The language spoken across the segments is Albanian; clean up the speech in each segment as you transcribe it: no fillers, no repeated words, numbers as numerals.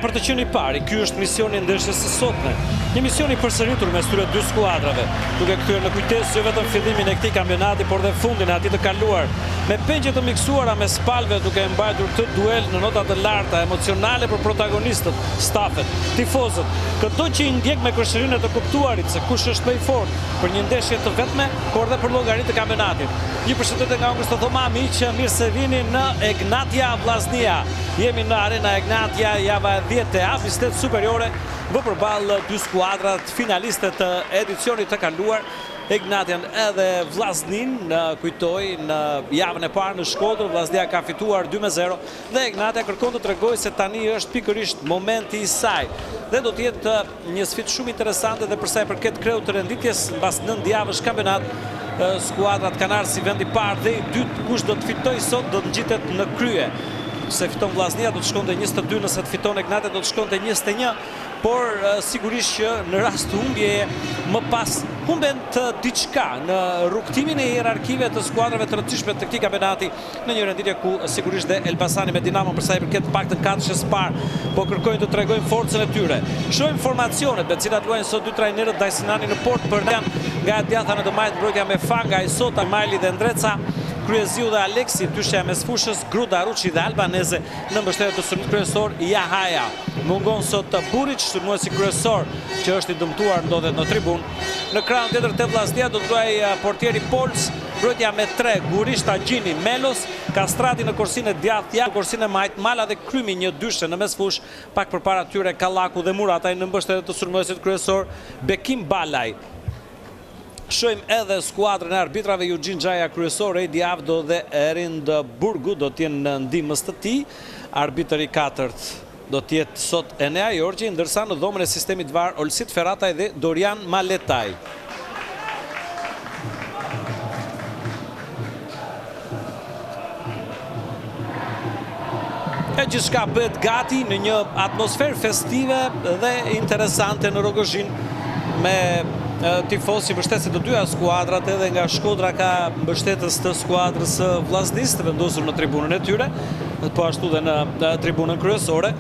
për të qenë i pari, ky është misioni i ndeshjes së sotme. Një mision i përsëritur mes këtyre dy skuadrave, duke kthyer në kujtesë jo vetëm fillimin e këtij kampionati, por dhe fundin e atij të kaluar, me pengje të miksuara mes palëve, duke mbajtur këtë duel në nota të larta emocionale për protagonistët, stafet, tifozët, këto që i ndjek me kërshërinë të kuptuarit se kush është më i fortë për një ndeshje të vetme, por dhe për llogaritë të kampionatit. Një përshëndetje nga unë Thoma, miq, mirë se vini në Egnatia Vllaznia. Jemi në Arena Egnatia, java e 10 e Avistet Superiore, vë përballë dy skuadrat finaliste të edicionit të kaluar. Egnatian edhe Vllaznin, kujtoj, në javën e parë në Shkodër, Vllaznia ka fituar 2-0 dhe Egnatia kërkon të tregojë se tani është pikërisht momenti i saj. Dhe do të jetë një sfidë shumë interesante dhe për sa i përket kreut të renditjes mbas 9 javësh kampionat. Skuadrat kanë ardhur si vend i parë dhe i dytë, kush do të fitojë sot do të ngjitet në krye. Se fiton Vllaznia do të shkonte 22, nëse të fiton Egnatia do të shkonte 21, por sigurisht që në rast të humbjeje më pas humben të diçka në rrugtimin e hierarkive të skuadrave të rëndësishme të këtij kampionati, në një renditje ku sigurisht dhe Elbasani me Dinamo për sa i përket paktën katërshës parë po kërkojnë të tregojnë forcën e tyre. Shohim formacionet me të cilat luajnë sot dy trajnerët, Dajsinani në port për nga Djatha në të majtë mbrojtja me Fanga, Isota, Majli dhe Ndreca, Kryeziu dhe Aleksi, dyshja mes fushës, Gruda, Ruçi dhe Albaneze në mbështetje të sulmit kryesor Jahaja. Mungon sot Buric, sulmuesi kryesor që është i dëmtuar, ndodhet në tribun. Në krahun tjetër të Vllaznia do të luajë portieri Pols, mbrojtja me 3, Gurishta, Gjini, Melos, Kastrati në korsinë e Djathja, në korsinë e Majt, Mala dhe Krymi një dyshe në mesfush, pak përpara tyre Kallaku dhe Murataj në mbështetje të sulmuesit kryesor Bekim Balaj. Shohim edhe skuadrën e arbitrave, Eugene Xhaja kryesor, Edi Avdo dhe Erind Burgu do t'jenë në ndihmës të tij. Arbitri i katërt do t'jetë sot Enea Jorgji, ndërsa në dhomën e sistemit VAR Olsit Ferrataj dhe Dorian Maletaj. E gjithçka bëhet gati në një atmosferë festive dhe interesante në Rogozhin, me tifosi mbështetësit të dyja skuadrat, edhe nga Shkodra ka mbështetës të skuadrës së Vllaznisë të vendosur në tribunën e tyre, po ashtu dhe në tribunën kryesore,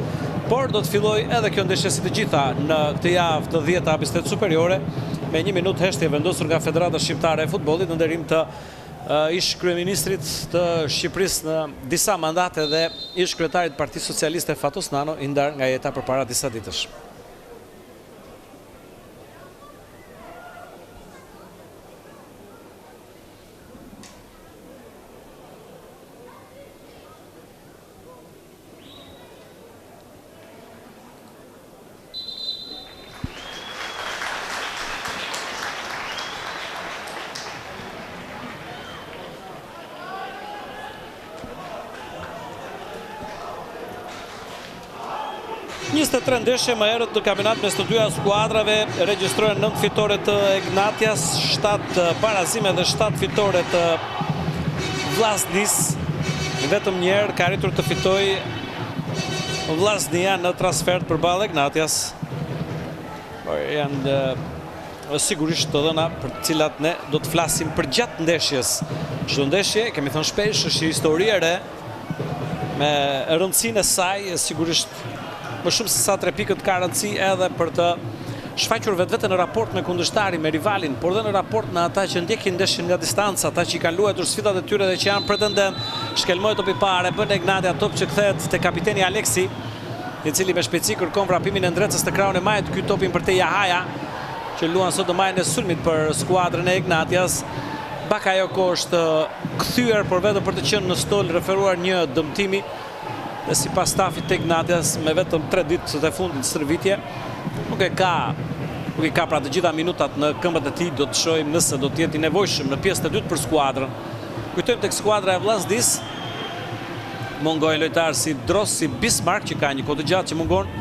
por do të fillojë edhe kjo ndeshje si të gjitha në këtë javë të 10 Avistet Superiore, me 1 minutë heshtje vendosur nga Federata Shqiptare e Futbollit në nderim të ish kryeministrit të Shqipërisë në disa mandate dhe ish kryetarit të Partisë Socialiste Fatos Nano, i ndarë nga jeta përpara disa ditësh. Ndeshje më herët në kampionat mes të dyja skuadrave, regjistrojnë 9 fitore të Egnatias, 7 barazime dhe 7 fitore të Vllaznisë. Vetëm një herë ka arritur të fitojë Vllaznia në transfert përballë Egnatias. Por janë sigurisht të dhëna për të cilat ne do të flasim për gjatë ndeshjes. Çdo ndeshje, kemi thënë shpesh, është një histori e re me rëndësinë e saj, sigurisht më shumë se sa 3 pikët ka rëndësi edhe për të shfaqur vetvete në raport me kundërshtarin, me rivalin, por dhe në raport me ata që ndjekin ndeshjen nga distanca, ata që i kanë luajtur sfidat e tyre dhe që janë pretendent. Shkelmoi topi parë, bën Egnatia top që kthehet te kapiteni Aleksi, i cili me shpejtësi kërkon vrapimin e Ndrecës të krahun e majt, ky topin për te Jahaja, që luan sot në majën e sulmit për skuadrën e Egnatias. Bakayoko është kthyer por vetëm për të qenë në stol, referuar një dëmtimi. Dhe si pas stafit të Egnatias, me vetëm 3 ditë të fundit stërvitje, nuk i ka pra të gjitha minutat në këmbët e tij. Do të shohim nëse do të jetë i nevojshëm në pjesën e dytë për skuadrën. Kujtojmë tek skuadra e Vllaznisë, mungojnë lojtarë si Dros, si Bismarck, që ka një kohë të gjatë që mungon,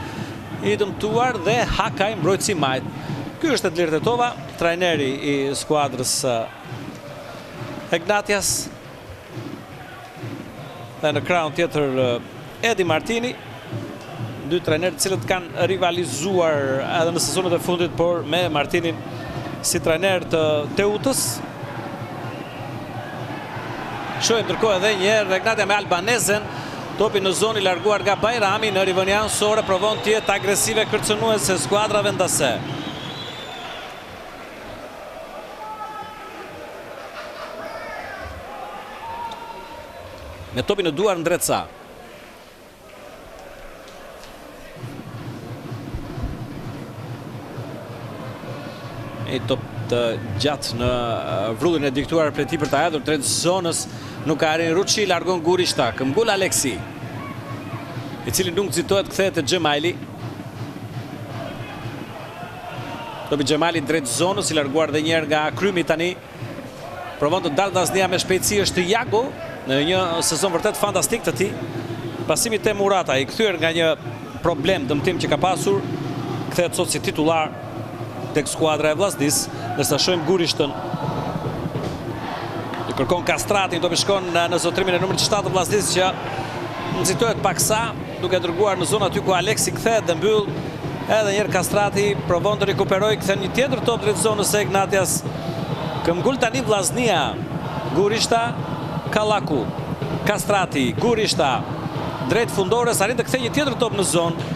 i dëmtuar, dhe Hakaj, mbrojtësi majt. Ky është Edlir Tetova, trajneri i skuadrës Egnatias. Dhe në krahun tjetër Edi Martini, dy trajnerë të cilët kanë rivalizuar edhe në sezonet e fundit, por me Martinin si trajner të Teutës. Shohim ndërkohë edhe një herë Egnatia me Albanezen, Topi në zonë i larguar nga Bajrami, në rivënjan Sore provon të jetë agresive kërcënuese skuadra vendase. Me topi në duar Ndreca. E top të gjatë në vrudhën e diktuar për ti për të hedhur drejt zonës, nuk ka arrin Ruçi, largon Gurishta, këmbgul Aleksi, i cili nuk nxitohet, kthehet te Xhemali. Topi Xhemali drejt zonës, i larguar dhe njerë nga Krymi tani. Provon të dalë dasnia me shpejtësi është Jago, në një sezon vërtet fantastik të tij. Pasimi te Murata, i kthyer nga një problem dëmtim që ka pasur, kthehet sot si titullar tek skuadra e Vllaznis, ndërsa shohim Gurishtën. I kërkon Kastratin, topi shkon në zotrimin e numrit 7 të Vllaznis që nxitohet paksa, duke dërguar në zonë aty ku Aleksi kthehet dhe mbyll. Edhe njerë Kastrati provon të rikuperoj, kthen një tjetër top drejt zonës e Ignatias. Këmbgul tani Vllaznia. Gurishta, Kallaku, Kastrati, Gurishta, drejt fundores, arrin të kthej një tjetër top në zonë.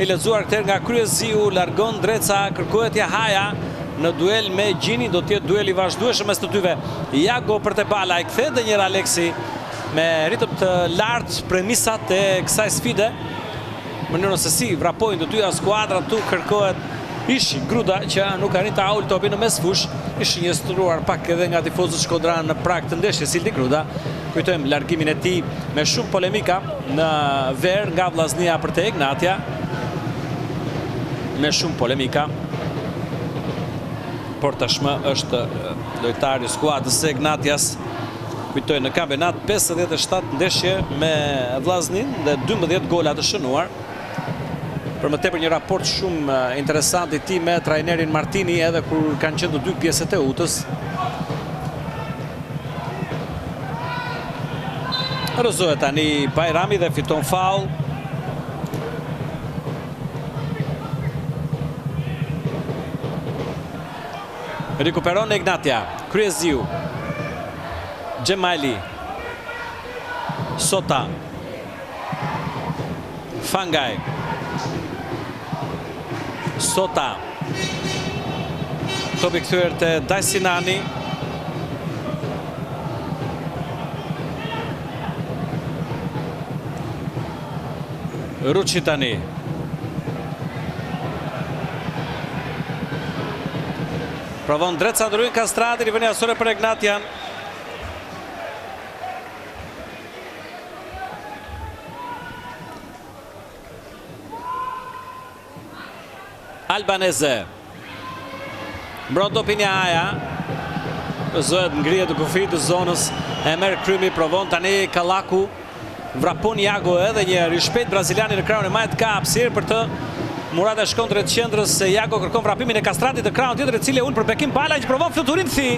I lexuar këtër nga Kryeziu, largon Dreca, kërkohet Jahaja në duel me Gjini, do tjetë duel i vazhdueshëm mes të dyve. Jago për te bala, i kthehet dhe njerë Aleksi me ritëm të lartë premisat e kësaj sfide. Mënyrën se si vrapojnë të dyja skuadrat, tu kërkohet Ishi Gruda që nuk arrin të aul topin në mes fush. Ishi njëstruar pak edhe nga tifozët shkodranë në prag të ndeshjes. Ildi Gruda, kujtojmë largimin e tij me shumë polemika në ver nga Vllaznia për te Ignatia, me shumë polemika, por tashmë është lojtari i skuadrës së Ignatias. Kujtoj, në kampionat 57 ndeshje me Vllaznin dhe 12 gola të shënuar. Për më tepër një raport shumë interesant i tij me trajnerin Martini, edhe kur kanë qenë të dy pjesët e utës. Rëzohet tani Bajrami dhe fiton faul. Rikuperon Ignatia, Kryeziu, Xhemali, Sota, Fangaj, Sota, topi kthyer te Dajsinani. Ruçi tani. Provon Dreca, ndryshim Kastrati, rivënia Sore për Ignatian. Albanese. Mbron topi Jahaja. Zohet ngrihet të kufit të zonës, e merr Krymi, provon tani Kallaku. Vrapon Jago edhe një rishpejt braziliani në krahun e majt, ka hapësirë për të. Murata shkon drejt qendrës, se Jago kërkon vrapimin e Kastratit të krahun tjetër, i cili ul për bekim bala që provon fluturim thi.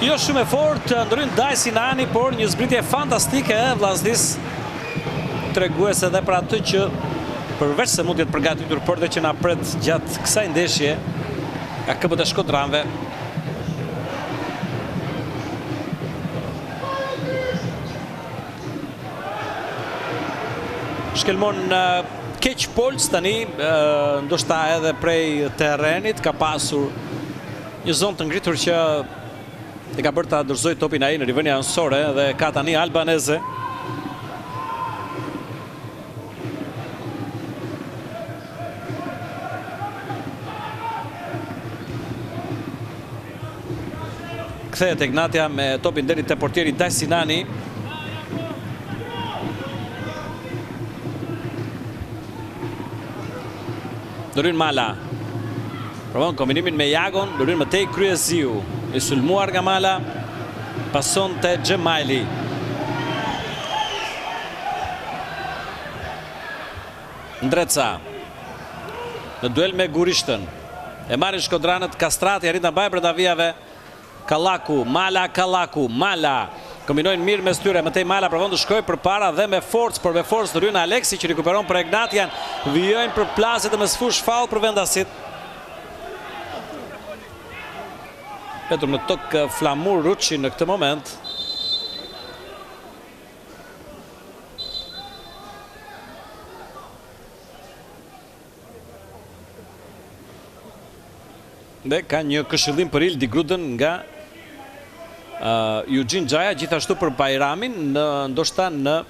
Jo shumë e fortë ndryn Dajsinani, por një zbritje fantastike e Vllaznis, treguese edhe për atë që përveç se mund të jetë përgatitur, por dhe që na pret gjatë kësaj ndeshje ka këmbët e shkodranëve. Shkelmon keq Polc tani, ndoshta edhe prej terrenit, ka pasur një zonë të ngritur që e ka bërë ta dorëzoj topin ai në rivënia anësore, dhe ka tani Albanese. Kthehet Ignatia me topin deri te portieri Dajsinani. Doryn Mala. Provon kombinimin me Jagon, doryn më tej Kryeziu. I sulmuar nga Mala, pason te Xhemali. Ndreca. Në duel me Gurishtën. E marrin shkodranët, Kastrati arrit ta mbajë brenda vijave. Kallaku, Mala, Kallaku, Mala. Kombinojnë mirë mes tyre, më tej Mala provon të shkojë përpara dhe me forcë, por me forcë ndryn Aleksi që rikuperon për Ignatian. Vijojnë për plasjet e mes fush, faul për vendasit. Petur në tokë flamur Ruçi në këtë moment. Dhe ka një këshillim për Ildi Gruden nga Eugene Gjaja, gjithashtu për Bajramin, ndoshta në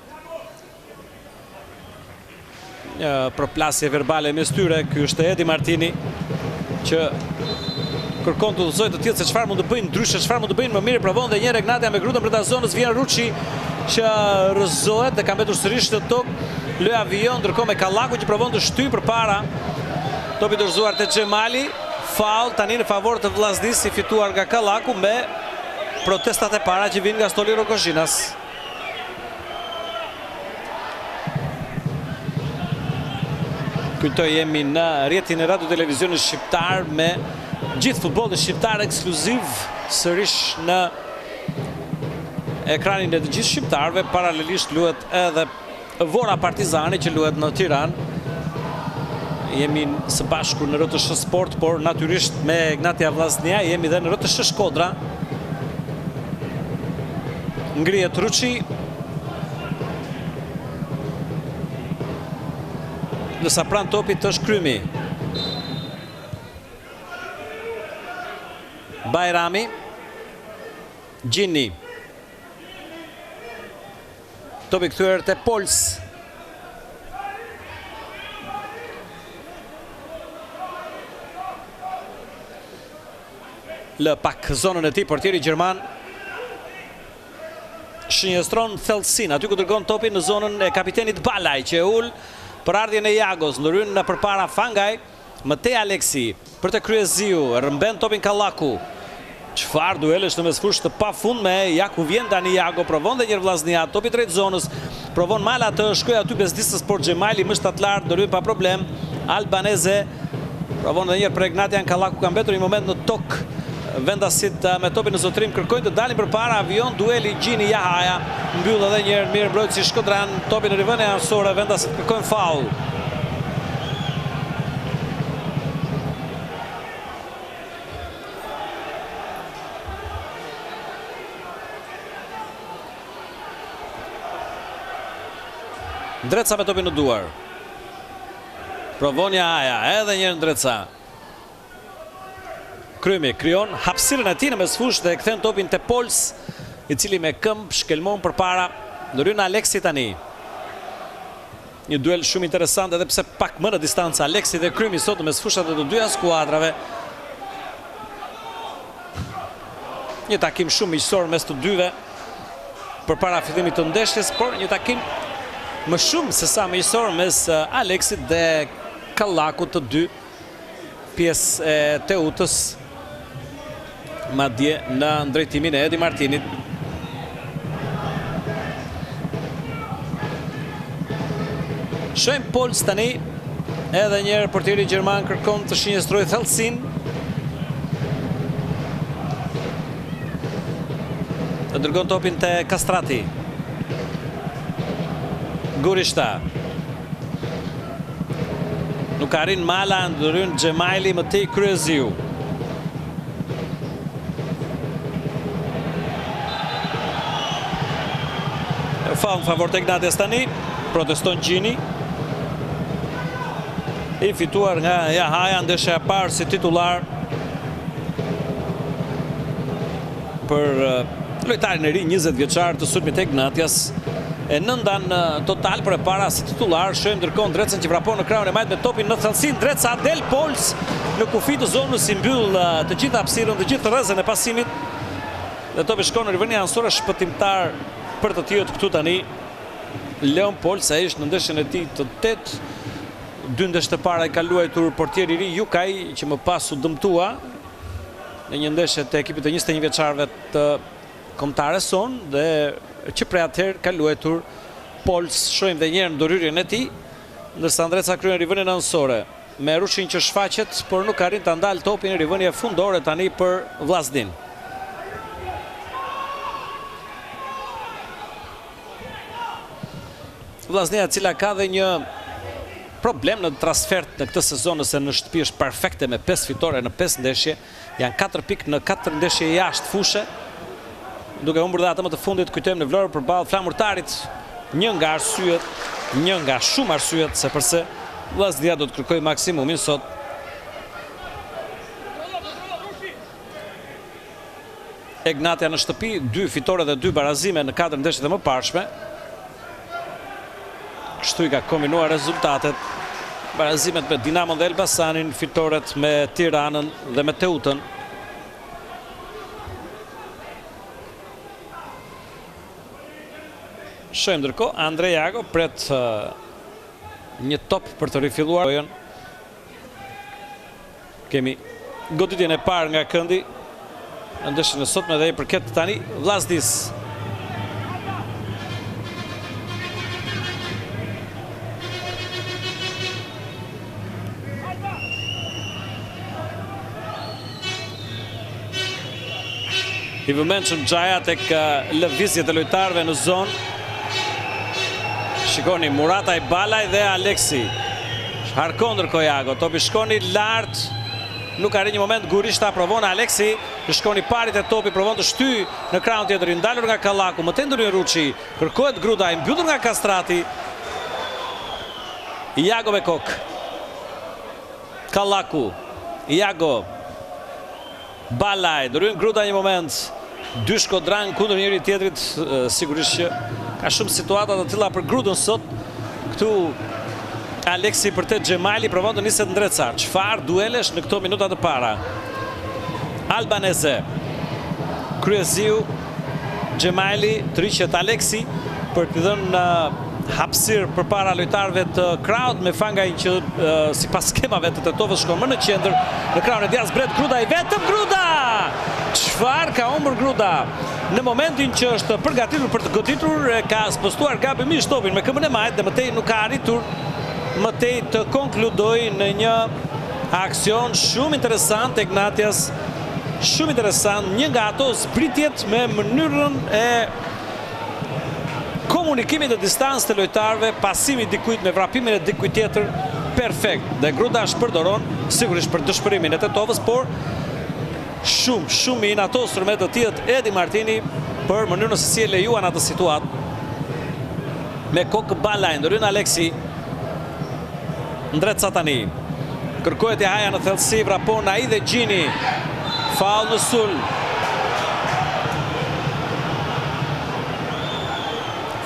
përplasje verbale mes tyre. Ky është Edi Martini që kërkon të udhëzojë të tillë se çfarë mund të bëjnë ndryshe, çfarë mund të bëjnë më mirë. Provon dhe një herë Egnatia me Gruden brenda zonës, vjen Ruçi që rrëzohet dhe ka mbetur sërish të tokë. Lë avion ndërkohë me Kallaku që provon të shtyjë përpara. Topi dorëzuar te Xhemali, faul tani në favor të Vllaznisë, i fituar nga Kallaku me protestat e para që vinë nga Stoli Rogozhinas. Kujtoj, jemi në rrjetin e radio televizionit shqiptar me gjithë futbollin shqiptar ekskluziv sërish në ekranin e të gjithë shqiptarëve. Paralelisht luhet edhe Vora Partizani që luhet në Tiranë. Jemi së bashku në RTS Sport, por natyrisht me Egnatia Vllaznia jemi dhe në RTS Shkodra. Ngrihet Ruçi. Nësa pranë topit është Krymi. Bajrami. Gjini. Topi kthyer te Pols. Lë pak zonën e tij portieri gjerman. Shënjestron thellësinë, aty ku dërgon topin në zonën e kapitenit Balaj që e ul për ardhjen e Jagos, ndryn në përpara Fangaj, Matej Aleksi për të Kryeziu, rrëmben topin Kallaku. Çfarë duelesh në mesfushë të pafundme, Jaku vjen tani Jago, provon dhe njërë Vllaznia, topi drejt zonës, provon Mala të shkojë aty bezdisës, por Xhemali më shtatlar, ndryn pa problem. Albaneze provon dhe njërë për Egnatian, Kallaku ka mbetur një moment në tokë. Vendasit me topin në zotrim kërkojnë të dalin përpara, avion, dueli Gjini Jahaja, mbyll edhe një herë mirë mbrojtësi Shkodran, topi në rivënë anësore, vendasit kërkojnë faul. Ndreca me topin në duar. Provon Jahaja, edhe një herë Ndreca. Krymi krijon hapësirën e tij në mesfush dhe e kthen topin te Pols, i cili me këmbë shkelmon përpara, ndryn Aleksi tani. Një duel shumë interesant edhe pse pak më në distancë Aleksi dhe Krymi sot në mesfushat e të dyja skuadrave. Një takim shumë miqësor mes të dyve përpara fillimit të ndeshjes, por një takim më shumë se sa miqësor mes Aleksit dhe Kallakut, të dy pjesë e Teutës, madje në ndrejtimin e Edi Martinit. Shohim Pols tani, edhe njerë portieri gjerman kërkon të shënjestrojë thellësinë. Të dërgon topin te Kastrati. Gurishta. Nuk arrin Mala, ndryn Xhemali, Matej Kryeziu. Faul në favor të Egnatias tani, proteston Gjini. I fituar nga Jahaja, ndeshja e parë si titullar për lojtarin e ri 20 vjeçar të sulmit të Egnatias. E nënda në total për e para si titular. Shohim ndërkohë Ndrecën që vrapon në krahun e majt me topin në thellësi. Ndreca del Pols në kufi të zonës, i mbyll të gjithë hapësirën, të gjithë rrezën e pasimit. Dhe topi shkon në rivënia anësore, shpëtimtar për të tjerët këtu tani. Leon Pols, ai është në ndeshjen e tij të 8. 2 ndeshje të para i ka luajtur portieri i ri Jukaj, që më pas u dëmtua në një ndeshje të ekipit të 21 vjeçarëve të kombëtares son, dhe që prej atëherë ka luajtur Pols. Shohim dhe njëherë ndoryrjen e tij, ndërsa Ndreca kryen rivënien anësore me Ruçin që shfaqet, por nuk arrin ta ndal topin në rivënie fundore tani për Vllaznin. Vllaznia, e cila ka dhe një problem në transfert në këtë sezon, nëse në shtëpi është perfekte me 5 fitore në 5 ndeshje, janë 4 pikë në 4 ndeshje jashtë fushe, duke humbur dhe atë më të fundit, kujtojmë në Vlorë përballë Flamurtarit, një nga shumë arsyet se përse Vllaznia do të kërkojë maksimumin sot. Egnatia në shtëpi, 2 fitore dhe 2 barazime në 4 ndeshjet e mëparshme. Kështu i ka kombinuar rezultatet. Barazimet me Dinamon dhe Elbasanin, fitoret me Tiranën dhe me Teutën. Shojmë ndërkohë, Andrej Jago pret një top për të rifilluar. Kemi goditjen e parë nga këndi në ndeshjen e sotme dhe i përket tani Vllaznis. I vëmendshëm Xhaja tek lëvizjet e lojtarëve në zonë. Shikoni, Murataj, Balaj dhe Aleksi. Harkon ndërkohë Jago, topi shkoni lart. Nuk arri një moment, Gurishta provon, Aleksi shkoni parit e topi, provon të shty në krahun tjetër, i ndalur nga Kallaku, më tendur një Ruçi, kërkohet Gruda, i mbytur nga Kastrati. Jago me kok. Kallaku, Jago, Balaj, ndryen Gruda një moment, 2 shkodran kundër njëri tjetrit, sigurisht që ka shumë situata të tilla për Grudën sot. Këtu Aleksi për te Xhemali provon të niset ndrecar. Çfarë duelesh në këto minuta të para? Albanese, Kryeziu, Xhemali, tërhiqet Aleksi për të dhënë hapësirë përpara lojtarëve të krahut me Fangaj që sipas skemave të Tetovës shkon më në qendër. Në krahun e Diaz bret Gruda, i vetëm Gruda! Çfarë ka humbur Gruda? Në momentin që është përgatitur për të goditur, ka spostuar gabimisht topin me këmbën e majt dhe mëtej nuk ka arritur mëtej të konkludoj në një aksion shumë interesant e Ignatias, shumë interesant, një nga ato zbritjet me mënyrën e komunikimit të distancë të lojtarëve, pasimi dikujt me vrapimin e dikujt tjetër, perfekt. Dhe Gruda shpërdoron, sigurisht për dëshpërimin e Tetovës, por shumë i inatosur me të tjetët Edi Martini për mënyrën se si e lejuan atë situatë. Me kokë Balaj, ndryen Aleksi, ndret Satani. Kërkohet i haja në thellësi, vrapon ai dhe Gjini. Faul në sul.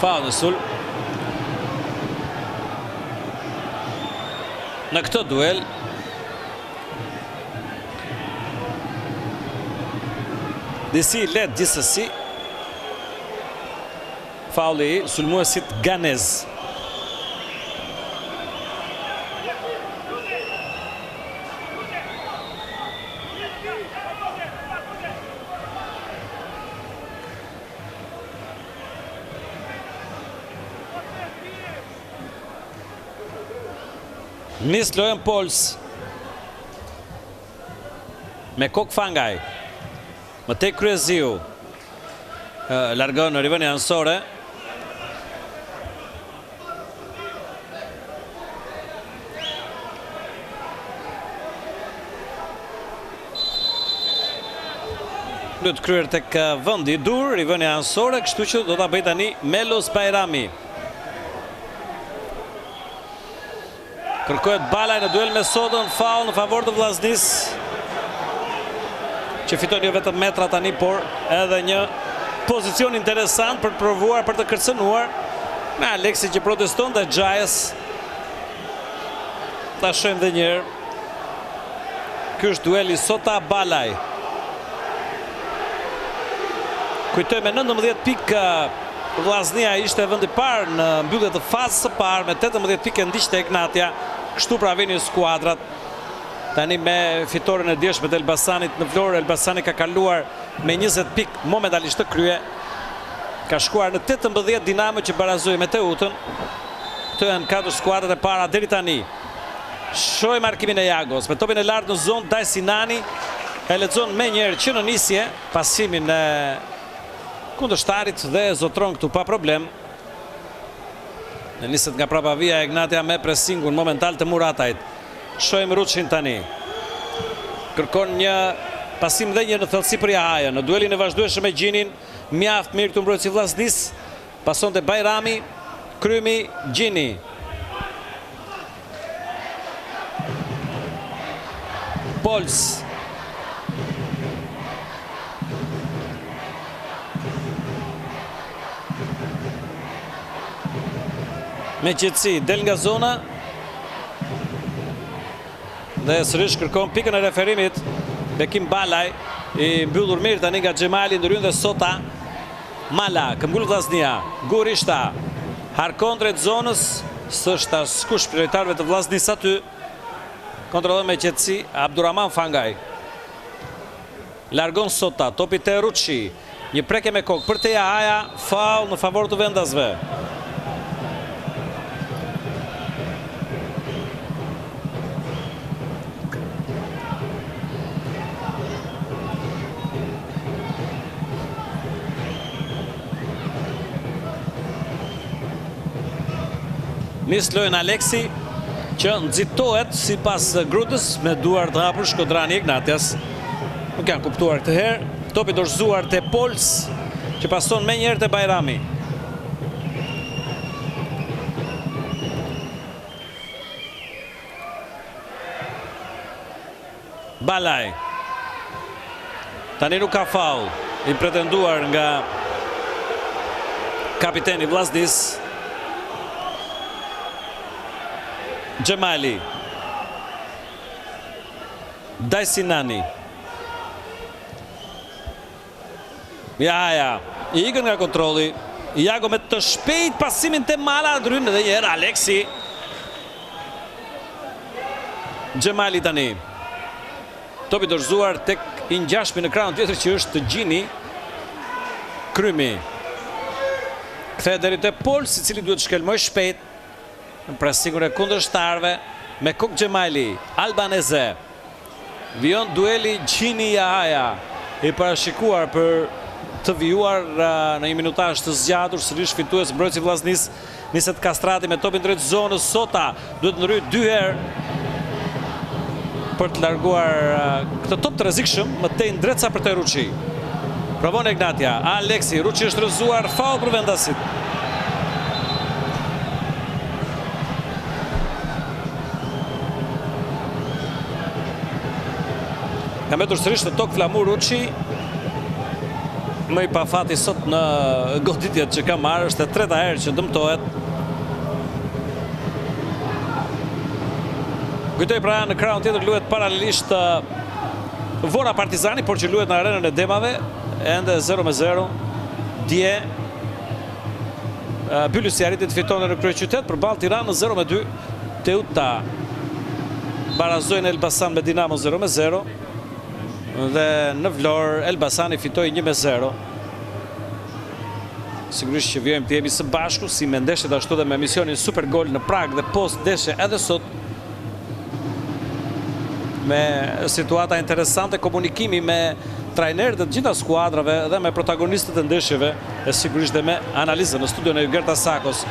Faul në sul. Në këtë duel disi let gjithsesi. Fauli i sulmuesit Ganez. Nis lojën Pols. Me kok Fangaj. Më tek Kryeziu. Largon në rivënie anësore. Lutë kryer tek vendi i dur, rivënie anësore, kështu që do ta bëj tani Melos Bajrami. Kërkohet Balaj në duel me Sodën, faul në favor të Vllaznis, që fiton jo vetëm metra tani, por edhe një pozicion interesant për të provuar, për të kërcënuar me Aleksi që proteston dhe Xhajës. Ta shohim edhe një herë. Ky është dueli Sota Balaj. Kujtoj me 19 pikë Vllaznia ishte vendi parë në mbyllje të fazës së parë me 18 pikë ndiqte Ignatia. Kështu pra vinin skuadrat. Tani me fitoren e djeshme të Elbasanit në Vlorë, Elbasani ka kaluar me 20 pikë momentalisht të krye. Ka shkuar në 18 Dinamo që barazoi me Teutën. Këto janë 4 skuadrat e para deri tani. Shohim markimin e Jagos me topin e lartë në zonë. Daj Sinani e lexon më njëherë që në nisje pasimin e kundërshtarit dhe zotron këtu pa problem. Në niset nga prapavia Ignatia me presingun momental të Muratajt. Shohim Ruçin tani. Kërkon një pasim dhe një në thellësi për Jahajën. Në duelin e vazhdueshëm me Gjinin, mjaft mirë këtu mbrojtësi Vllaznis. Pasonte Bajrami, Krymi, Gjini. Pols. me qetësi del nga zona dhe sërish kërkon pikën e referimit. Bekim Balaj i mbyllur mirë tani nga Xhemali, ndryrën dhe Sota. Mala, këmgull Vllaznia, Gurishta harkon drejt zonës, s'është askush prioritarëve të Vllaznisë aty. Kontrollon me qetësi Abdurrahman Fangaj. Largon Sota, topi te Ruçi. Një prekje me kokë për Teja Haja, faul në favor të vendasve. Nis lojën Aleksi, që nxitohet sipas Grutës me duar të hapur Shkodrani Ignatias. Nuk janë kuptuar këtë herë. Topi dorëzuar te Pols, që pason me njerë te Bajrami. Balaj. Tani nuk ka faul i pretenduar nga kapiteni Vllaznisë. Xhemali. Dajsinani. Jaja, i ikën nga kontrolli. Iago me të shpejt pasimin te Mala, ndryn edhe një herë Aleksi. Xhemali tani. Topi dorëzuar tek i ngjashmi në krahun tjetër që është Gjini. Krymi. Kthehet deri te Pols, i cili duhet të shkelmoj shpejt në presikur e kundërshtarëve me Kok Xhemali, Albanese. Vion dueli Gjini Jahaja, i parashikuar për të vijuar në një minutazh të zgjatur. Sërish fitues mbrojtësi Vllaznisë, Niset Kastrati me topin drejt zonës. Sota duhet ndryj 2 herë për të larguar këtë top të rrezikshëm, më tej ndreca për te Ruçi. Provon Ignatia, Aleksi, Ruçi është rrëzuar, faul për vendasit. Ka mbetur sërish të tokë flamur Ruçi. Më i pafati sot në goditjet që ka marrë, është e treta herë që dëmtohet. Kujtoj pra në krahun tjetër luhet paralelisht Vora Partizani, por që luhet në arenën e Demave, ende 0-0. Dje Byllësi arriti të fitonte në kryeqytet përballë Tiranës 0-2. Teuta barazojnë Elbasan me Dinamo 0-0. Dhe në Vlorë Elbasani fitoi 1-0. Sigurisht që vjojmë të jemi së bashku, si me ndeshjet ashtu dhe me emisionin Super Gol në Prag dhe post ndeshje edhe sot, me situata interesante, komunikimi me trajnerët e të gjitha skuadrave dhe me protagonistët e ndeshjeve, e sigurisht dhe me analizën në studion e Gerta Sakos.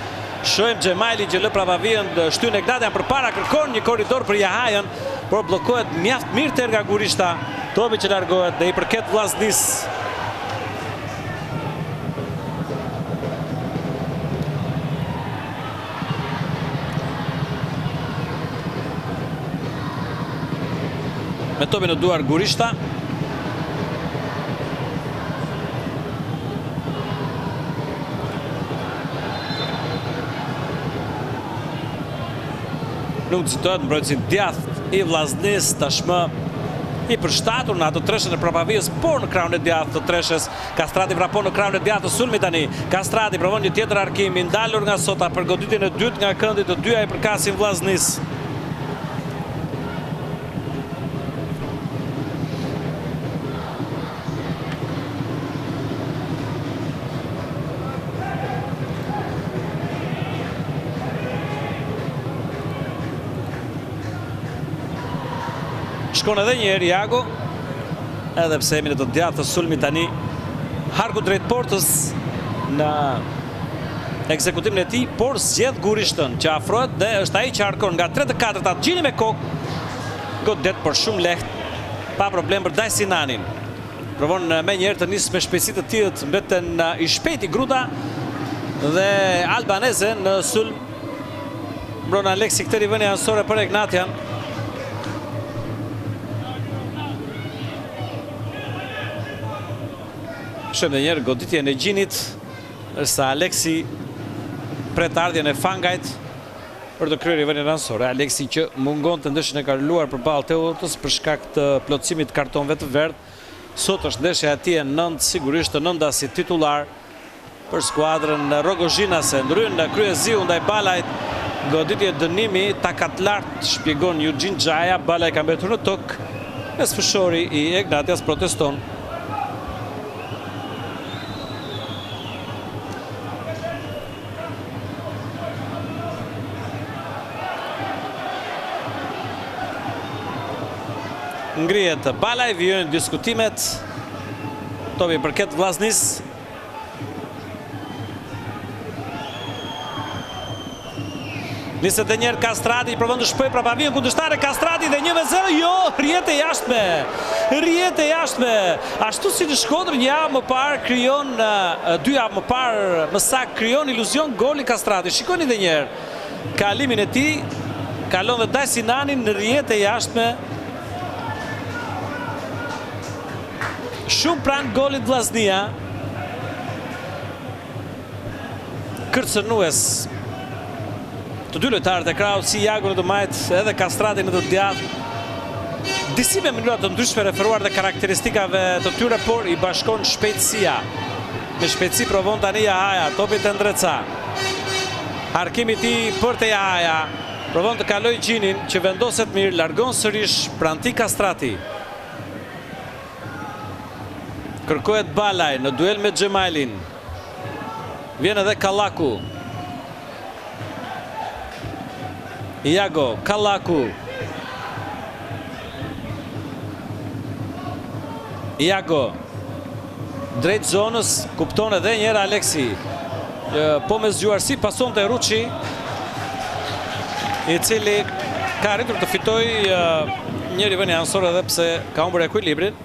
Shohim Xhemali që lë prapavijën, shtyn Ignatian përpara, kërkon një korridor për Jahajën, por bllokohet mjaft mirë tërë nga Gurishta. Topi që largohet dhe i përket Vllaznisë. Me topin në duar Gurishta. Nuk nxitohet mbrojtësi djathtë i Vllaznisë, tashmë i përshtatur në ato treshën e prapavijës, por në krahun e djathtë të treshës. Kastrati vrapon në krahun e djathtë të sulmit tani. Kastrati provon një tjetër arkim, i ndalur nga Sota për goditjen e dytë nga këndi, të dyja i përkasin Vllaznisë. Shkon edhe një herë Iago, edhe pse jemi në të djathtë të sulmit tani. Harku drejt portës në ekzekutimin e tij, por zgjedh Gurishtën që afrohet dhe është ai që harkon nga 3-4 Gjini me kokë. Godet por shumë lehtë, pa problem për Dajsinanin. Provon me një herë të nisë me shpejtësi të tillë, mbeten i shpejti Gruta dhe Albanese në sulm. Mbron Aleksi këtë rivënie anësore për Ignatian. Shem dhe njerë goditjen e Gjinit, është Aleksi pret ardhjen e Fangajt. për të kryer vënien ansore. Aleksi që mungon të ndeshjen e kaluar përballë Teutës për shkak të plotësimit të kartonëve të verdh. Sot është ndeshja e tij e 9, sigurisht të 9 si titular për skuadrën Rogozhinase. Ndryn në kryeziu ndaj Balajt, goditje dënimi takat lart, shpjegon Eugene Xhaja. Balaj ka mbetur në tokë, me sfëshori i Egnatias proteston. Ngrihet Balaj, vijojnë diskutimet. Topi përket Vllaznis. Niset e njerë Kastrati, provon të shpoj prapavion kundërshtare Kastrati dhe 1-0, jo, rrjet e jashtme. Rrjet e jashtme. Ashtu si në Shkodër një javë më parë krijon, 2 javë më parë më saktë krijon iluzion goli Kastrati. Shikoni edhe një herë. Kalimin e tij, kalon dhe Dajsinanin në rrjet e jashtme. Shumë pranë golit Vllaznia. Kërcënues të dy lojtarët e krahut, si Iago në të majt edhe Kastrati në të djathtë. Disi me mënyra të ndryshme referuar dhe karakteristikave të tyre, por i bashkon shpejtësia. Me shpejtësi provon tani Jahaja, topi të ndreca. Harkimi i tij për te Jahaja. Provon të kaloj Gjinin që vendoset mirë, largon sërish pranë tij Kastrati. Kërkohet Balaj në duel me Xhemailin. Vjen edhe Kallaku. Iago, Kallaku. Iago. Drejt zonës, kupton edhe njëra Aleksi. Po me zgjuarsi pason të Ruçi, i cili ka arritur të fitoj një rivënie ansore edhe pse ka humbur ekuilibrin.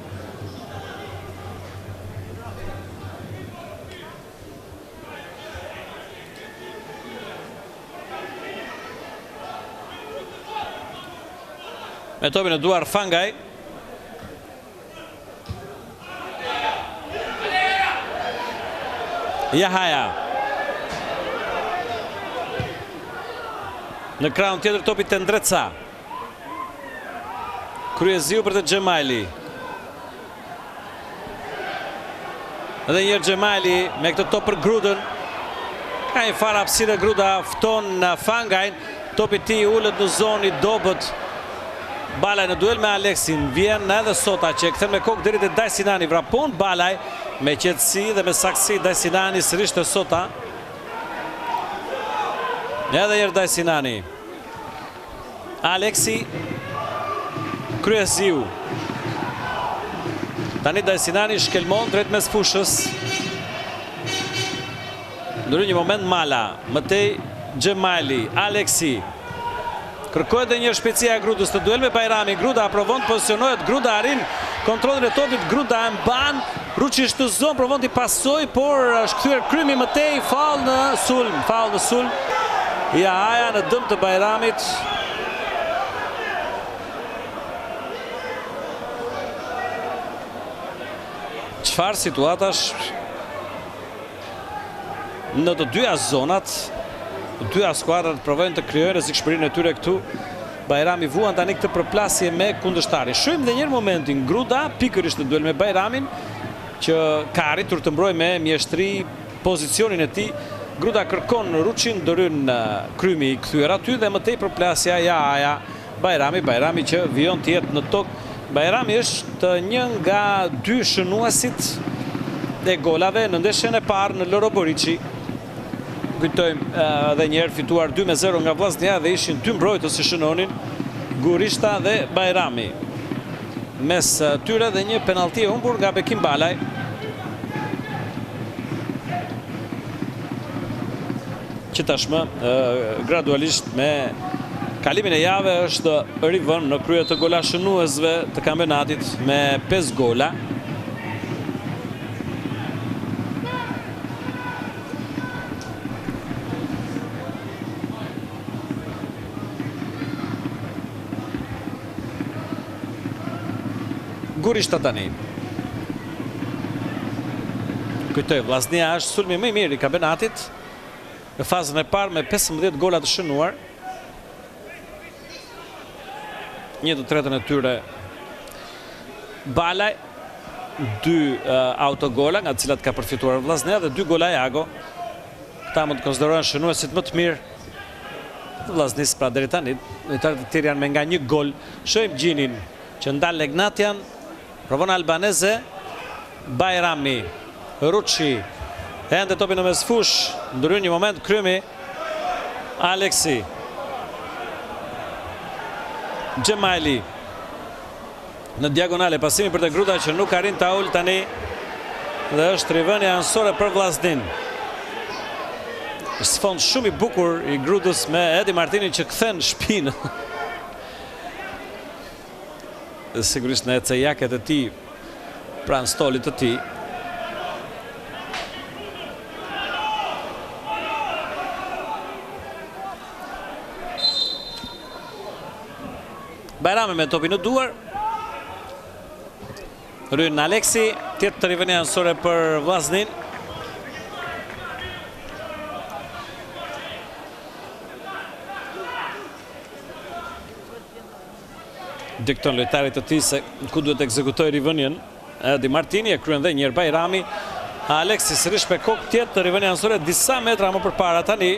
Me topin e duar Fangaj. Jahaja. Në krahun tjetër topi të ndreca. Kryeziu për të Xhemaili. Edhe një Xhemaili me këtë top për Grudën. Ka një farë hapësirë, Gruda fton Fangajn. Topi i tij ulet në zonë i dobët. Balaj në duel me Aleksin, vjen edhe Sota që e kthen me kokë deri te Dajsinani, vrapon Balaj me qetësi dhe me saktësi. Dajsinani sërish te Sota. Edhe herë Dajsinani. Aleksi, kryeziu. Tani Dajsinani shkelmon drejt mes fushës. Ndërry një moment Mala, mëtej Xhemaili, Aleksi. Kërkohet dhe një shpejtësia e Grudës të duel me Bajrami. Gruda provon të pozicionohet, Gruda arrin kontrollin e topit, Gruda e mban, Ruçi shtëzon, provon t'i pasoj, por është kthyer krymi mëtej, faull në sulm. Jahaja në dëm të Bajramit. Çfarë situatash në të dyja zonat. Dyja skuadrat provojnë të krijojnë rrezikshmërinë e tyre këtu. Bajrami vuan tani këtë përplasje me kundërshtarin. Shohim edhe një momentin Gruda pikërisht në duel me Bajramin që ka arritur të mbrojë me mjeshtri pozicionin e tij. Gruda kërkon Ruçin, ndërhyn krymi i kthyer aty dhe më tej përplasja Jahaja. Bajrami që vijon të jetë në tokë. Bajrami është një nga dy shënuesit e golave në ndeshjen e parë në Loro Boriçi. Kujtojmë edhe njerë fituar 2-0 nga Vllaznia dhe ishin dy mbrojtës që shënonin, Gurishta dhe Bajrami. Mes tyre dhe një penalti e humbur nga Bekim Balaj. Që tashmë gradualisht me kalimin e jave është rivën në krye të gola shënuesve të kampionatit me 5 gola. Gurishta tani. Kujtoj, Vllaznia është sulmi më i mirë i kampionatit në fazën e parë me 15 gola të shënuar. një të tretën e tyre Balaj, 2 autogola nga të cilat ka përfituar Vllaznia dhe 2 gola Jago. Këta mund të konsiderohen shënuesit më të mirë të Vllaznisë, pra deri tani lojtarët e tjerë janë me nga 1 gol. Shohim Gjinin që ndal Legnatian, provon Albaneze, Bajrami, Ruçi, ende topi në mes fush, ndryn një moment Krymi, Aleksi, Gjemajli, në diagonale, pasimi për të Gruda që nuk arrin ta ul tani dhe është rivënia anësore për Vllaznin. Sfond shumë i bukur i Grudës me Edi Martinin që kthen shpinë. Sigurisht në ece jaket e tij pranë stolit të tij. Bajrami me topin në duar. Ryn Aleksi, tjetë të rivënia anësore për Vllaznin. Dikton lojtarit të tij se ku duhet ekzekutoj rivënien. Edi Martini e kryen dhe njërë Bajrami. Aleksi sërish me kokë, tjetë të rivënia anësore disa metra më përpara tani.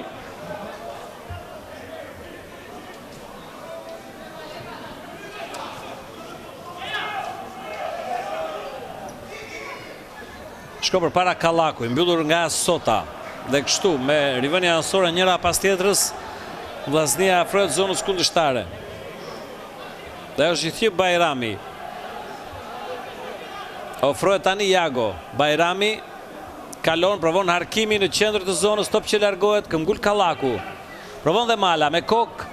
Shko për para Kallaku, i mbyllur nga Sota. Dhe kështu, me rivënia anësore njëra pas tjetrës, Vllaznia afrohet zonës kundërshtare. Dhe është gjithë Bajrami. Ofrohet tani Jago. Bajrami kalon, provon harkimi në qendër të zonës, top që largohet, këmbgul Kallaku. Provon dhe Mala me kokë,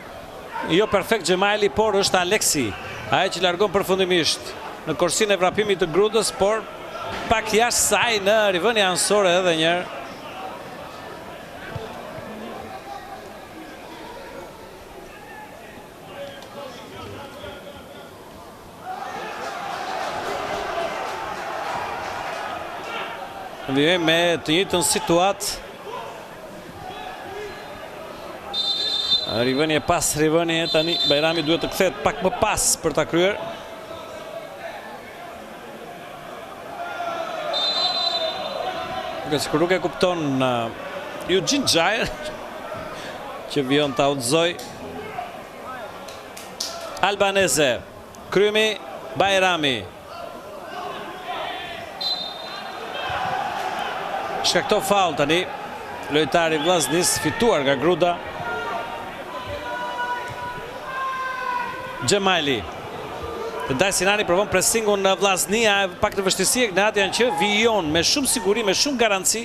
jo perfekt Gjemajli, por është Aleksi. Ajo që largon përfundimisht në korsinë e vrapimit të Grudës, por pak jashtë saj në rivënia anësore edhe njërë. Vijojmë me të njëjtën situatë. Rivënie pas rivënie tani Bajrami duhet të kthehet pak më pas për ta kryer. Që nuk e kupton Eugene Gjajer që vijon ta udhëzoj. Albaneze, Krymi, Bajrami. Shkakto faul tani lojtari Vllaznis, fituar nga Gruda. Gjemajli. Ndaj Sinani provon presingun në Vllaznia, pak të vështirësi Ignatian që vijon me shumë siguri, me shumë garanci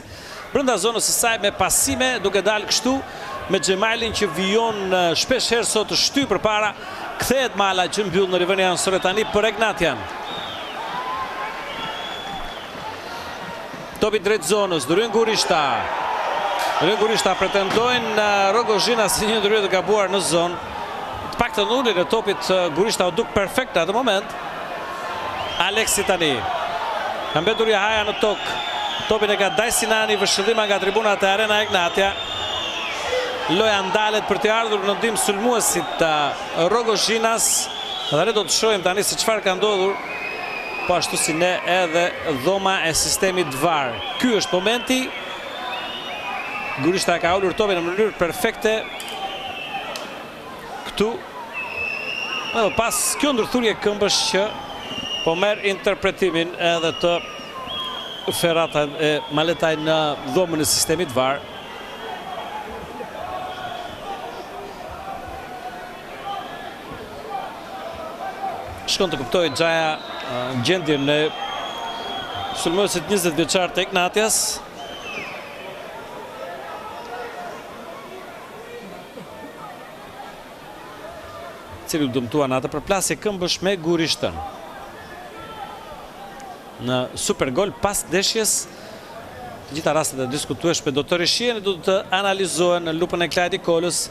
brenda zonës së saj me pasime, duke dalë kështu me Gjemajlin që vijon shpesh herë sot të shty përpara. Kthehet Mala që mbyll në rivënia anësore tani për Ignatian. Topi drejt zonës, Ryn Gurishta. Ryn Gurishta pretendojnë Rogozhina si një ndryrë të gabuar në zonë. Pak të nullin e topit Gurishta u duk perfekt në atë moment. Aleksi tani. Ka mbetur Jahaja në tokë. Topin e ka Daj Sinani, vëshëllima nga tribunat e Arena Ignatia. Loja ndalet për të ardhur në ndihmë sulmuesit Rogozhinas. Dhe ne do të shohim tani se çfarë ka ndodhur. Po ashtu si ne edhe dhoma e sistemit VAR. Ky është momenti. Gurishta ka ulur topin në mënyrë perfekte. Këtu edhe pas kjo ndërthurje këmbësh që po merr interpretimin edhe të Ferrata e Maletaj në dhomën e sistemit VAR. Shkon të kuptoj Gjaja gjendjen e sulmuesit 20 vjeçar të Ignatias. Cili u dëmtua në atë përplasje këmbësh me Gurishtën. Në super gol pas ndeshjes, të gjitha rastet e diskutueshme do të rishihen e do të analizohen në lupën e Klajdi Kolës.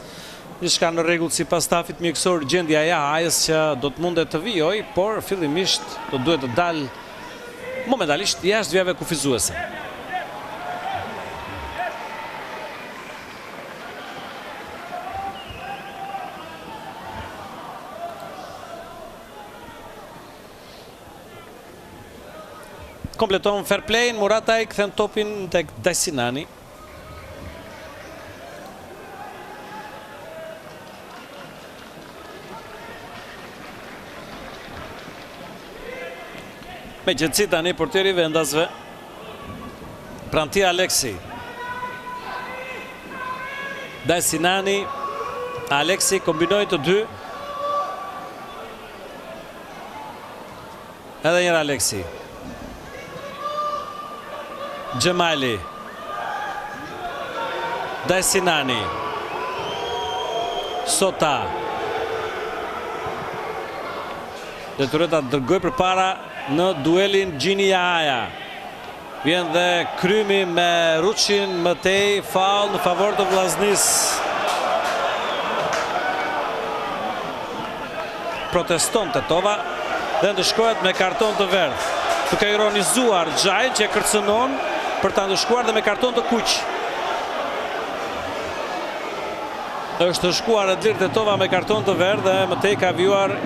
Diçka në rregull sipas stafit mjekësor, gjendja e Jahajës që do të mundet të vijoj, por fillimisht do duhet të dalë momentalisht jashtë vijave kufizuese. kompleton fair play-in, Murataj kthen topin tek Dajsinani. Me gjëtësi tani portieri vendasve. Pranti Aleksi. Dajsinani. Aleksi kombinojnë të dy. Edhe njërë Aleksi. Gjemali. Dajsinani. Sota. Detyreta dërgoj për para në duelin Gjini Jahaja. Vjen dhe Krymi me Ruçin, mëtej faul në favor të Vllaznis. Proteston Tetova dhe ndëshkohet me karton të verdh. Duke ironizuar Xhajin që kërcënon për ta ndëshkuar dhe me karton të kuq. Është shkuar e lirë Tetova me karton të verdh dhe mëtej ka vjuar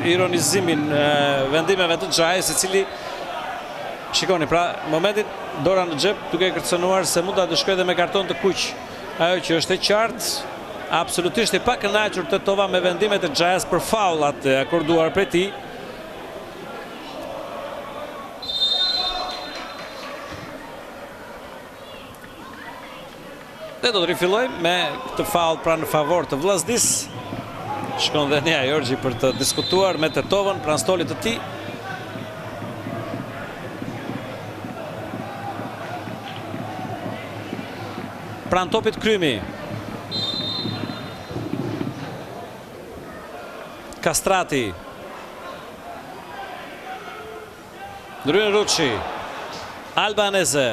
ironizimin vendimeve të Xhajit, i cili shikoni pra momentin dora në xhep duke kërcënuar se mund ta dëshkojë dhe me karton të kuq. Ajo që është e qartë, absolutisht i pakënaqur Tetova me vendimet e Xhajit për faullat e akorduar prej tij. Dhe do të rifillojmë me këtë faul pra në favor të Vllaznis. Shkon dhe Nea Jorgji për të diskutuar me Tetovën pranë stolit të tij. Pranë topit Krymi. Kastrati. Ndryen Ruçi. Albanese.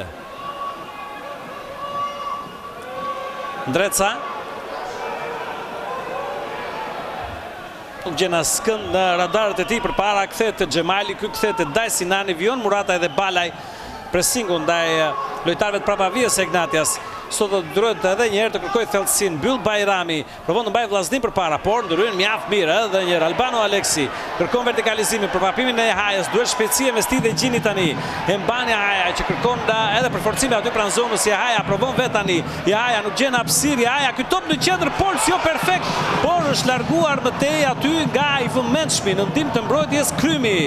Ndreca. Nuk gjen askënd në radarët e tij përpara kthehet te Xhemali, ky kthehet te Dajsinani, vijon Murataj dhe Balaj presingu ndaj lojtarëve të prapavijës së Ignatias. Sot do duhet edhe një herë të kërkoj thellësinë. Mbyll Bajrami, provon të mbajë Vllaznin përpara, por ndryen mjaft mirë edhe një herë Albano Aleksi. Kërkon vertikalizimin për papimin e Jahajës, duhet shpejtësi e vesti dhe Gjini tani. E mban Jahaja që kërkon edhe për forcime aty pranë zonës. Jahaja provon vet tani. Jahaja nuk gjen hapësirë. Jahaja ky top në qendër, Pols jo perfekt, por është larguar mëtej aty nga i vëmendshmi në ndim të mbrojtjes Krymi.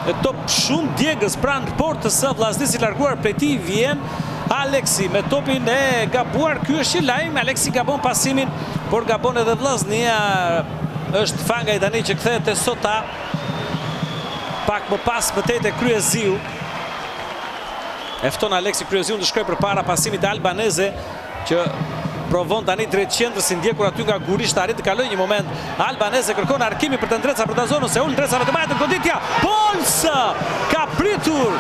E top shumë djegës pranë portës së Vllaznis, i larguar prej tij vjen Aleksi me topin e gabuar. Ky është i lajm, Aleksi gabon pasimin, por gabon edhe Vllaznia. Është Fangaj tani që kthehet te Sota. Pak më pas mëtej te Kryeziu. E fton Aleksi Kryeziu të shkojë përpara pasimit të Albanese që provon tani drejt qendrës, si ndjekur aty nga Gurisht, arrit të kalojë një moment. Albanese kërkon Arkimi për të Ndreca për ta zonën, se ul Ndreca vetëm të goditja. Pols ka pritur.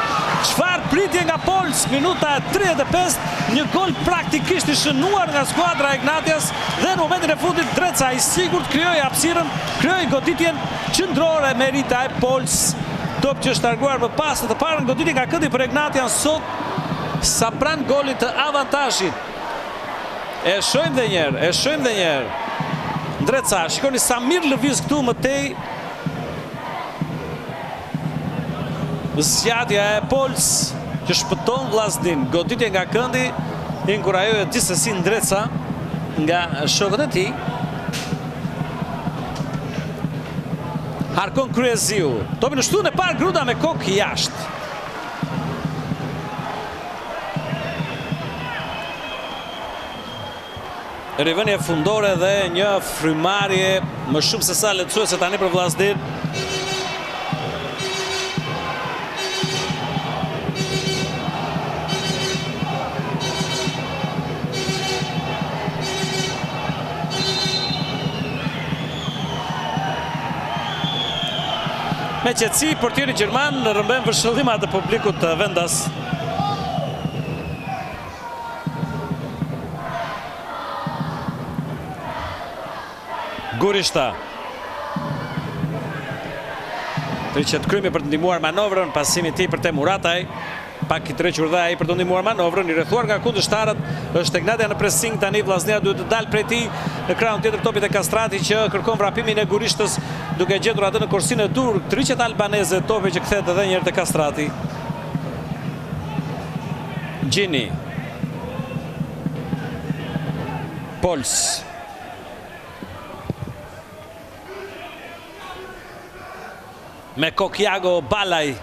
Çfarë pritje nga Pols, minuta 35, një gol praktikisht i shënuar nga skuadra e Ignatias dhe në momentin e fundit Ndreca i sigurt krijoi hapësirën, krijoi goditjen qendrore me Rita e Pols. Top që është larguar më pas të parën goditje nga këndi për Ignatian sot sa pranë golit të avantazhit. E shojmë dhe njerë. Ndreca, shikoni sa mirë lëviz këtu mëtej. Zgjatja e Pols që shpëton Vllaznin. Goditje nga këndi, inkurajohet gjithsesi Ndreca nga shokët e tij. Harkon Kryeziu. Topi në shtunë e parë Gruda me kokë jashtë. Rivënie fundore dhe një frymarrje më shumë se sa lehtësuese tani për Vllaznin. Me qetësi, portieri gjerman rrëmben vëshëllimat e publikut vendas. Gurishta. Triqet Krymi për të ndihmuar manovrën, pasimi i tij për te Murataj. Pak i trequr dhe ai për të ndihmuar manovrën, i rrethuar nga kundërshtarët. Është Ignatia në pressing tani, Vllaznia duhet të dalë prej tij. Në krahun tjetër topit e Kastrati që kërkon vrapimin e Gurishtës, duke gjetur atë në korsinë e dur. Triqet Albanese, topi që kthehet edhe një herë te Kastrati. Gjini. Pols. Me Kokjago Balaj.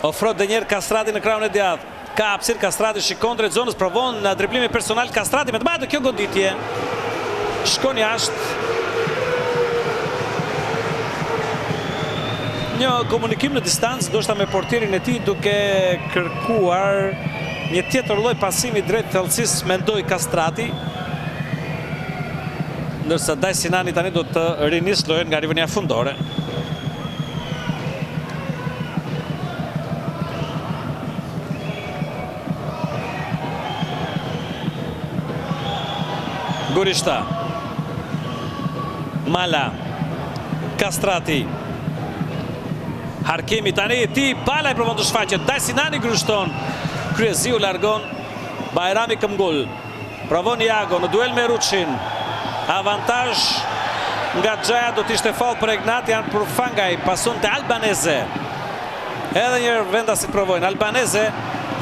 Ofrot dhe njerë Kastrati në krahun e djathtë. Ka hapësirë Kastrati, shikon drejt zonës, provon në driblimi personal Kastrati me të madhe kjo goditje. Shkon jashtë. Një komunikim në distancë, ndoshta me portierin e tij duke kërkuar një tjetër lloj pasimi drejt thellësisë, mendoi Kastrati. Ndërsa Dajsinani tani do të rinis lojën nga rivonia fundore. Gurishta. Mala. Kastrati. Harkimi tani ti Balaj provon të shfaqet. Dajsinani grushton. Kryezi u largon. Bajrami këmbgul. Provon Iago në duel me Ruçin. Avantazh nga Xhaja, do t'ishte faull për Ignatian, për Fangaj pason te Albanese. Edhe një vendasit provojnë. Albanese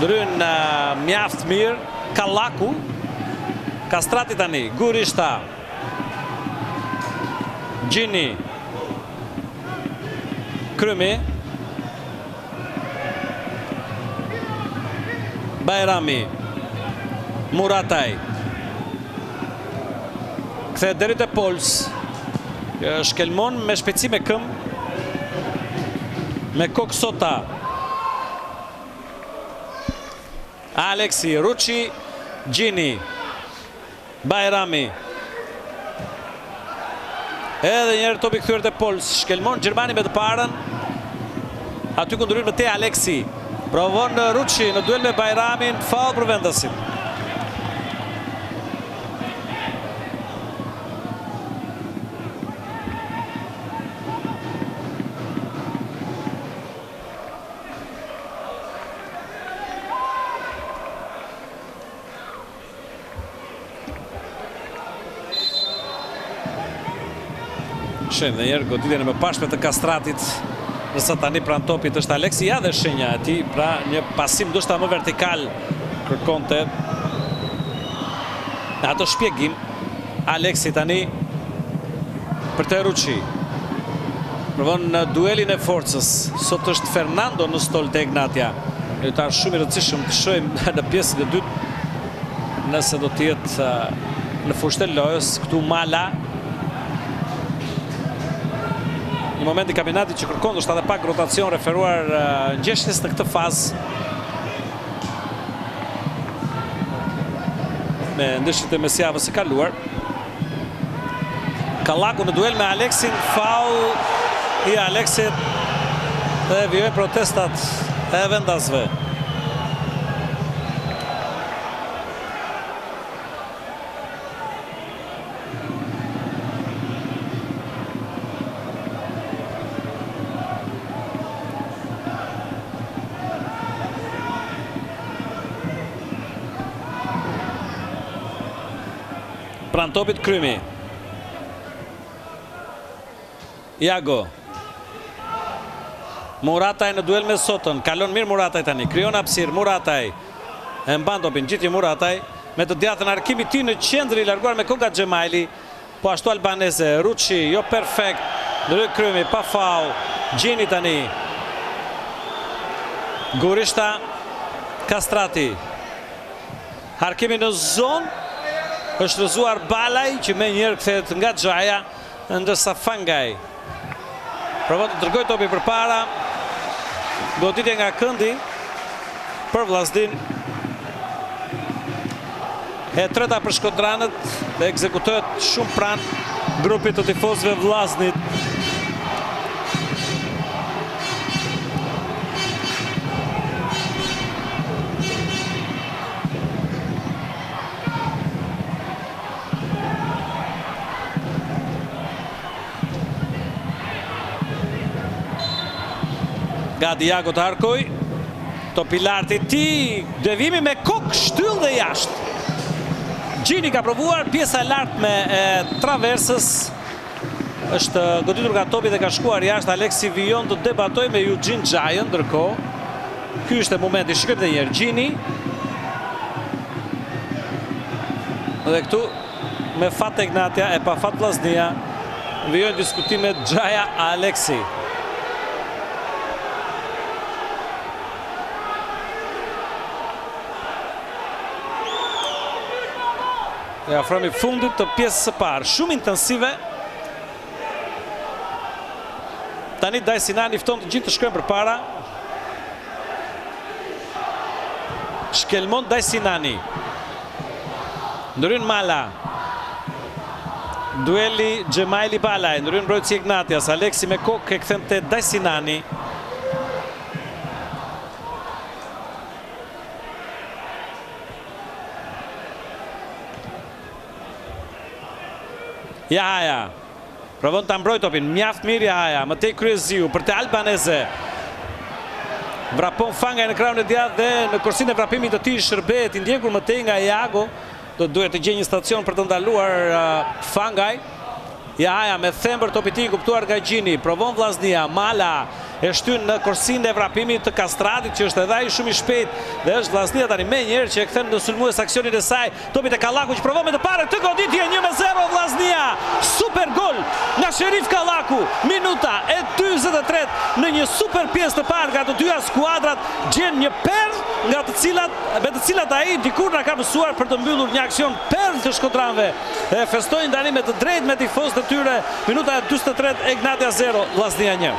ndryn mjaft mirë. Kallaku. Kastrati tani, Gurishta. Gjini. Krymi. Bajrami. Murataj. Kthe deri te Pols. Shkelmon me shpejtësi me këmbë. Me kokë sota. Aleksi, Ruçi, Gjini. Bajrami. Edhe njerë topi kthyer te Pols. Shkelmon Gjermani me të parën. Aty ku ndryn me te Aleksi. Provon Ruçi në duel me Bajramin. Faull për vendasin. Dhe njerë goditjen e më pashme të Kastratit, nësa tani pran topit është Aleksi, ja dhe shenja e ti, pra një pasim ndoshta më vertikal kërkonte. Në ato shpjegim, Aleksi tani për te Ruçi. Provon në duelin e forcës, sot është Fernando në stol të Ignatia. Lojtar shumë i rëndësishëm, të shohim në pjesën e dytë, nëse do t'jetë në fushën e lojës, këtu Mala. Në moment i kampionatit që kërkon do shta dhe pak rotacion referuar ngjeshjes në këtë fazë. Me ndeshjet e mesjavës së kaluar. Kallaku në duel me Aleksin, faull i Aleksit dhe vijojnë protestat e vendasve. Pran topit Krymi. Iago. Murataj në duel me Sotën. Kalon mirë Murataj tani. Krijon hapësirë Murataj. E mban topin gjithë Murataj me të djathtën arkimi ti në qendër i larguar me Koga Xhemaili. Po ashtu Albanese. Ruçi jo perfekt. Ndryq Krymi pa faull. Gjini tani. Gurishta. Kastrati. Harkimi në zonë. Është rëzuar Balaj që me njerë kthehet nga Xhaja, ndërsa Fangaj provon të dërgoj topi përpara. Goditje nga këndi për Vllaznin. E treta për shkodranët dhe ekzekutohet shumë pranë grupit të tifozëve Vllaznit. Gati Iago të harkoj. Topi lartë i ti. Devimi me kokë, shtyll dhe jashtë. Gjini ka provuar pjesa lartë me traversës. Është goditur nga topi dhe ka shkuar jashtë. Aleksi vijon të debatoj me Eugene Xhajën ndërkohë. Ky është momenti, shikojmë edhe një herë Gjini. Dhe këtu me fat Egnatia e pa fat Vllaznia vijojnë diskutimet Xhaja Aleksi. E afrohemi fundit të pjesës së parë, shumë intensive. Tani Dajsinani fton të gjithë të shkojnë përpara. Shkelmon Dajsinani. Ndryn Mala. Dueli Xhemaili Balaj, ndryn mbrojtësi Ignatias, Aleksi me kokë e kthen te Dajsinani. Jahaja provon ta mbrojë topin, mjaft mirë Jahaja, më tej Kryeziu për te Albaneze. Vrapon Fangaj në krahun e djathtë dhe në kursinë e vrapimit të tij shërbehet i ndjekur më tej nga Iago. Do duhet të gjejë një stacion për të ndaluar Fangaj. Jahaja me thembër topi i tij kuptuar nga Gjini, provon Vllaznia, Mala e shtyn në kursinë e vrapimit të Kastratit që është edhe ai shumë i shpejt dhe është Vllaznia tani më njëherë që e kthen në sulmues aksionin e saj. Topi te Kallaku që provon me të parë këtë goditje 1-0 Vllaznia. Super gol nga Sherif Kallaku. Minuta e 43 në një super pjesë të parë nga të dyja skuadrat gjen një perl nga me të cilat ai dikur na ka mësuar për të mbyllur një aksion perl të shkodranëve. E festojnë tani me të drejtë me tifozët e tyre. Minuta e 43 Egnatia 0 Vllaznia 1.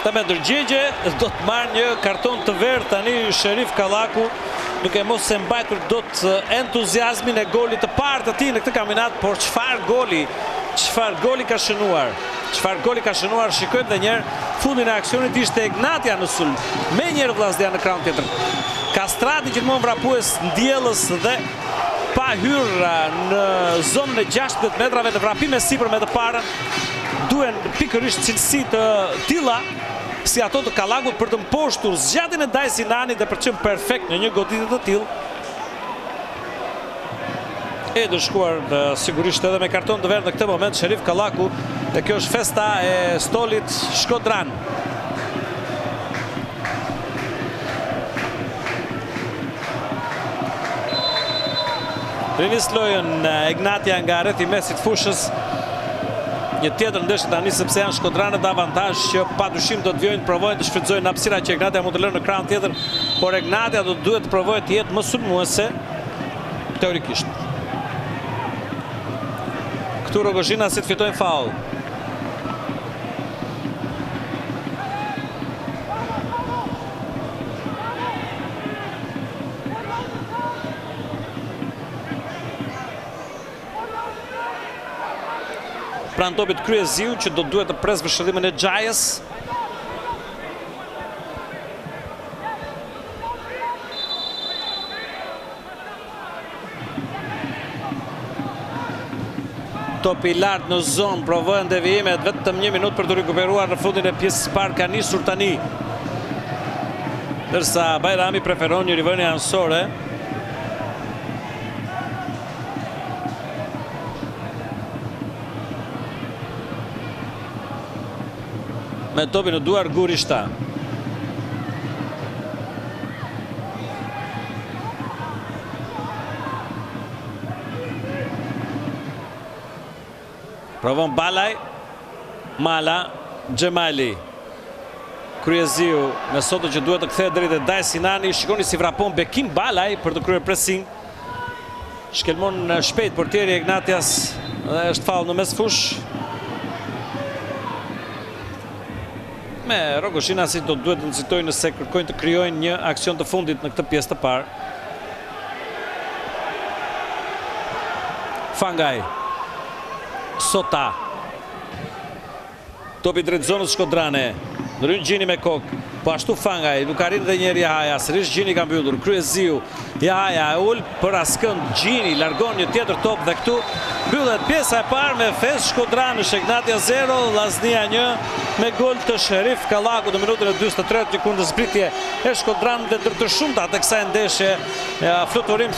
Me ndërgjegje do të marrë një karton të verdh tani Sherif Kallaku, duke mos se mbajtur dot entuziazmin e golit të parë të tij në këtë kampionat, por çfarë goli ka shënuar. Çfarë goli ka shënuar, shikojmë edhe një herë fundin e aksionit ishte Egnatia në sulm. Me njëherë Vllaznia në krahun tjetër. Kastrati gjithmonë vrapues ndjellës dhe pa hyrë në zonën e 16 metrave të vrapime sipër me të parën. Duhen pikërisht cilësi të tilla si ato të Kallakut për të mposhtur zgjatin e Dajsinani dhe për të qenë perfekt në një goditje të tillë. E do shkuar sigurisht edhe me karton të verdh në këtë moment Sherif Kallaku dhe kjo është festa e Stolit Shkodran. Rinis lojën Egnatia nga rreth i mesit fushës. Një tjetër ndeshje tani sepse janë shkodranët avantazh që padyshim do të vijojnë të provojnë të shfrytëzojnë hapësira që Egnatia mund të lënë në krahun tjetër, por Egnatia do duhet të provojë të jetë më sulmuese teorikisht. Këtu Rogozhina si të fitojnë faull. Pran topit Kryeziu që do duhet të pres vëshëllimin e Xhajës. Topi i lartë në zonë, provojnë devijimet, vetëm 1 minutë për të rikuperuar në fundin e pjesës parë ka nisur tani. Ndërsa Bajrami preferon një rivënie ansore. Me topi në duar Gurishta. Provon Balaj, Mala, Xhemaili. Kryeziu me soto që duhet të kthehet drejt e Dajsinani. Shikoni si vrapon Bekim Balaj për të kryer pressing. Shkelmon shpejt portieri Ignatias dhe është faull në mes fush. Me Rogozhina si do duhet të nxitojnë nëse kërkojnë të krijojnë një aksion të fundit në këtë pjesë të parë. Fangaj. Sota. Topi drejt zonës shkodrane. Ndryn Gjini me kokë. Po ashtu Fangaj, nuk arrin edhe një herë Jahaja, sërish Gjini ka mbyllur. Kryeziu, Jahaja e ul për askënd. Gjini largon një tjetër top dhe këtu mbyllet pjesa e parë me fes Shkodranësh. Egnatia 0, Vllaznia 1 me gol të Sherif Kallaku në minutën e 43 që kundër zbritje e Shkodranëve dhe të shumta të kësaj ndeshje. Fluturim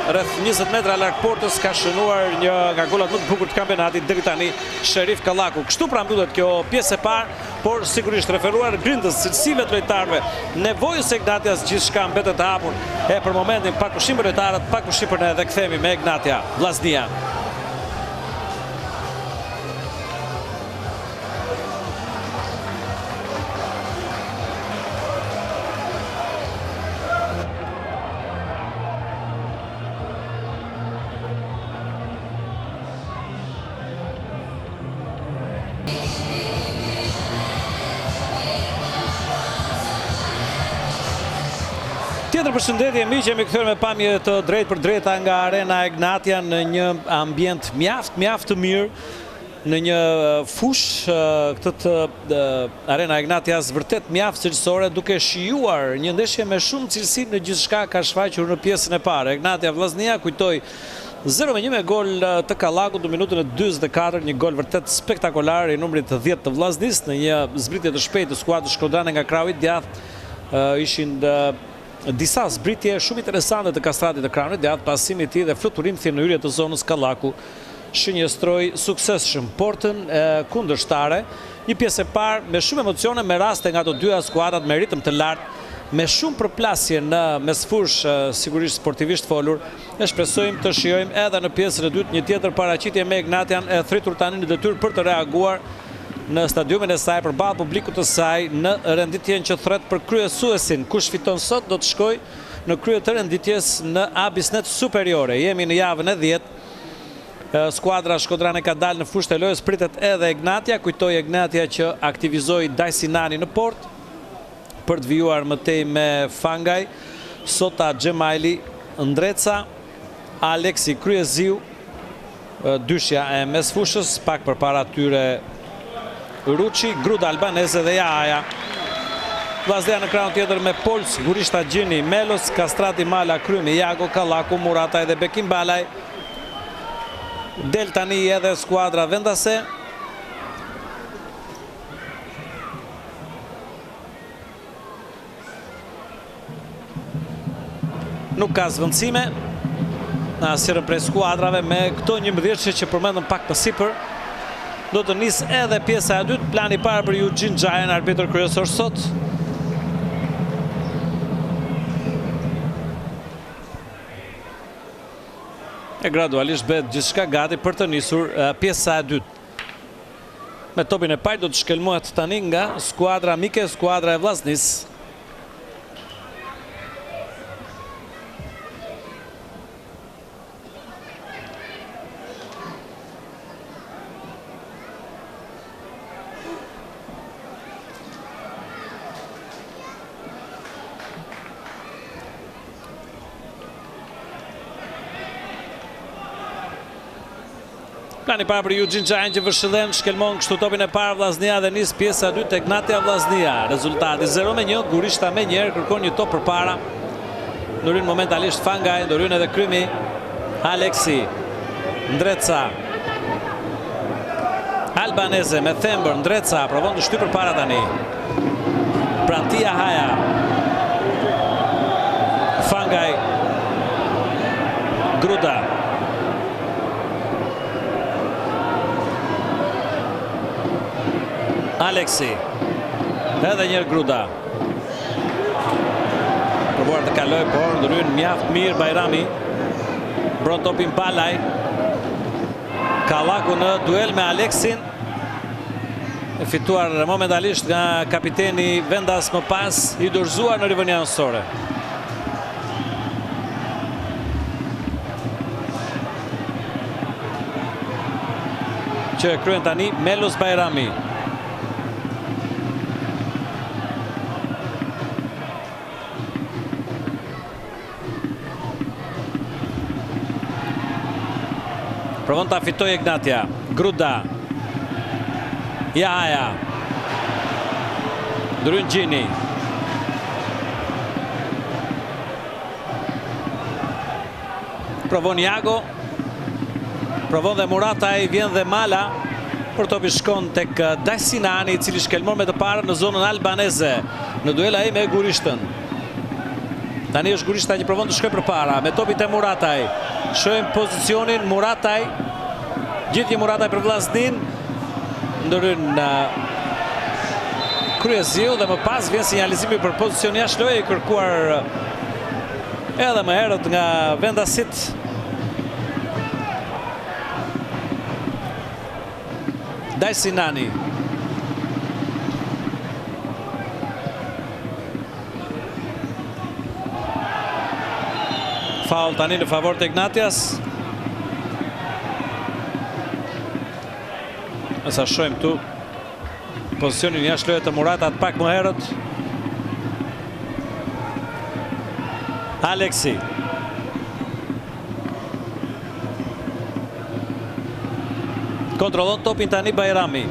rreth 20 metra larg portës ka shënuar një nga golat më të bukur të kampionatit deri tani Sherif Kallaku. Kështu pra mbyllet kjo pjesë e parë, por sigurisht referuar grindës cilësive të lojtarëve, nevojës së Ignatias gjithçka mbetet e hapur. Për momentin pak pushim për lojtarët, pak pushim për ne dhe kthehemi me Ignatia Vllaznia. Tjetër përshëndetje miq, jemi kthyer me pamje të drejtë për drejta nga Arena Ignatia në një ambient mjaft të mirë, në një fush këtë të Arena Ignatias vërtet mjaft cilësore, duke shijuar një ndeshje me shumë cilësi në gjithçka ka shfaqur në pjesën e parë. Ignatia Vllaznia, kujtoj 0-1 me gol të Kallakut në minutën e 44, një gol vërtet spektakolar i numrit 10 të Vllaznis në një zbritje të shpejtë të skuadrës shkodrane nga krahu i djathtë. Ishin disa zbritje shumë interesante të kastratit të krahunit djathtë, pasimi i tij dhe fluturim në hyrje të zonës Kallaku shënjestroi suksesshëm portën kundërshtare. Një pjesë e parë me shumë emocione, me raste nga të dyja skuadrat me ritëm të lartë, me shumë përplasje në mesfush sigurisht sportivisht folur. Ne shpresojmë të shijojmë edhe në pjesën e dytë një tjetër paraqitje me Ignatian e thritur tani në detyrë për të reaguar në stadiumin e saj përballë publikut të saj në renditjen që thret për kryesuesin. Kush fiton sot do të shkojë në krye të renditjes në A Bisnet Superiore. Jemi në javën e 10. Skuadra shkodrane ka dalë në fushë të lojës, pritet edhe Ignatia. Kujtoj Ignatia që aktivizoi Dajsinani në port për të vijuar mëtej me Fangaj, Sota Xhemaili, Ndreca, Aleksi Kryeziu, dyshja e mesfushës, pak përpara tyre Ruçi, Gruda Albaneze dhe Jaja. Vllaznia në krahun tjetër me Pols, Gurishta Gjini, Melos, Kastrati Mala, Krymi, Jago, Kallaku, Murataj dhe Bekim Balaj. Del tani edhe skuadra vendase. Nuk ka zvendësime në asnjërin prej skuadrave me këto 11 që përmendëm pak më sipër. Do të nis edhe pjesa e dytë, plani i parë për Eugene Gjajan, arbitër kryesor sot. E gradualisht bëhet gjithçka gati për të nisur pjesa e dytë. Me topin e parë do të shkelmohet tani nga skuadra mike, skuadra e Vllaznis. Plani parë për Eugene Gjajan që vëshillen, shkelmon kështu topin e parë Vllaznia dhe nis pjesa e dytë Ignatia Vllaznia. Rezultati 0-1, Gurishta me njerë kërkon një top përpara. Ndoryn momentalisht Fangaj, ndoryn edhe Krymi, Aleksi, Ndreca, Albaneze me Thembër, Ndreca provon të shtyp përpara tani. Prantia Haja, Fangaj, Gruda, Aleksi, edhe njerë Gruda. Provuar të kaloj, por ndryn mjaft mirë Bajrami. Mbron topin Balaj. Kallaku në duel me Aleksin. E fituar momentalisht nga kapiteni vendas më pas, i dorëzuar në rivënia anësore. Që e kryen tani Melos Bajrami. Provon ta fitoj Ignatia, Gruda, Jaja, Ndryn Gjini, provon Jago, provon dhe Murataj, vjen dhe Mala, për topi shkon tek Dajsinani, i cili shkelmon me të parë në zonën albaneze, në duela ai me Gurishtën. Tani është Gurishta që provon të shkojë përpara me topin te Murataj. Shohim pozicionin Murataj. Gjithje Murataj për Vllaznin. Ndërhyn Kryeziu dhe më pas vjen sinjalizimi për pozicion jashtë lojë, kërkuar edhe më herët nga vendasit. Dajsinani. Faul tani në favor të Ignatias. Nësa shojmë tu pozicionin jashtë lojë të Muratat pak më herët. Aleksi. Kontrollon topin tani Bajrami.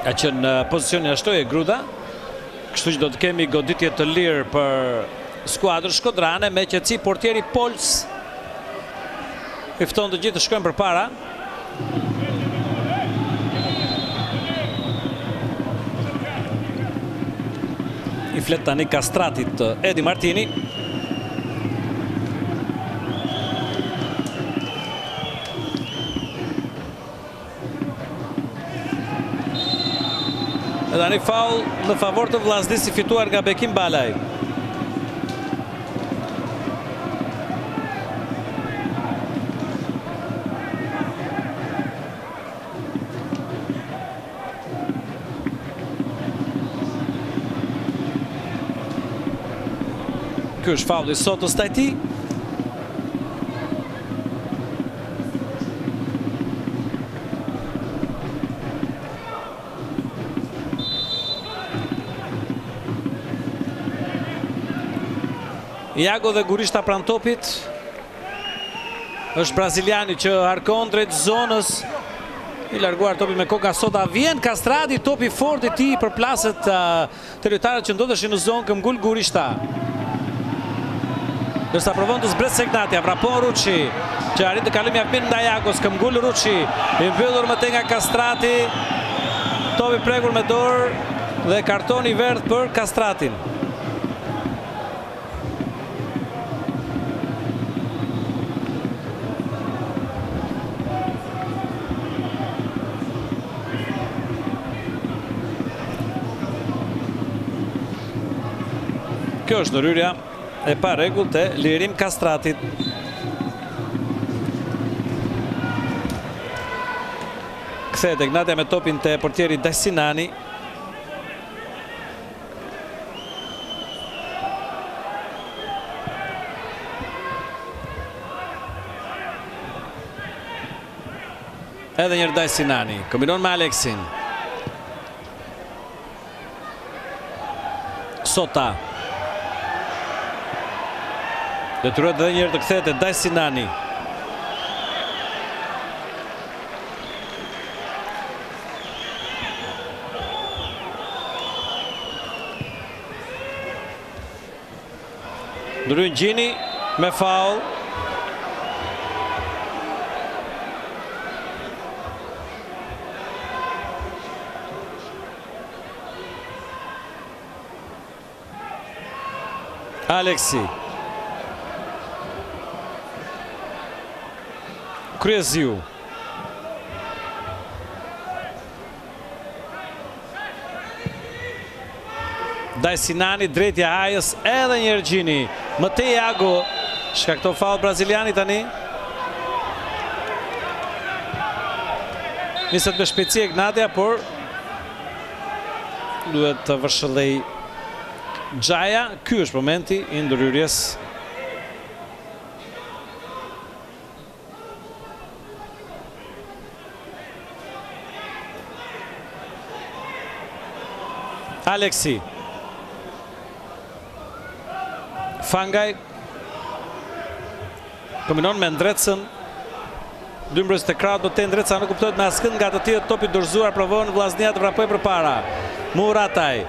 Ka qenë pozicionin ashtu e Gruda. Kështu që do të kemi goditje të lirë për skuadrën shkodrane, me qetësi portieri Pols i fton të gjithë të shkojnë përpara. I flet tani kastratit Edi Martini. E tani faul në favor të Vllaznis i fituar nga Bekim Balaj. Ky është faulli sot të Stajti. Iago dhe Gurishta pran topit. Është braziliani që harkon drejt zonës. I larguar topi me koka sota. Vjen Kastrati, topi fort i tij për plaset të lojtarët që ndodheshin në zonë këmbgul Gurishta. Dërsa provon të zbresë Ignatia, vrapon Ruçi, që arrit të kalojë mjaft mirë ndaj Iagos, këmbgul Ruçi, i mbyllur më tej nga Kastrati. Topi prekur me dorë dhe karton i verdh për Kastratin. Kjo është ndërhyrja e pa rregull të Lirim Kastratit. Kthehet Ignatia me topin te portieri Dajsinani. Edhe njërë Dajsinani, kombinon me Aleksin. Sota. Detyrohet edhe njërë të kthehet e Dajsinani. Ndryn Gjini me faul. Aleksi. Kryeziu. Dajsinani drejtja hajës, edhe njërë Gjini. Më te Iago. Shkakton faul braziliani tani. Niset me shpejtësi Ignatia, por duhet të vërshëllej Xhaja. Ky është momenti i ndërhyrjes. Aleksi. Fangaj. Kombinon me Ndrecën. Dy mbrojtës të krahut do të Ndreca nuk kuptohet me askënd nga të tjerë. Topi dorëzuar, provon Vllaznia të vrapojë përpara. Murataj.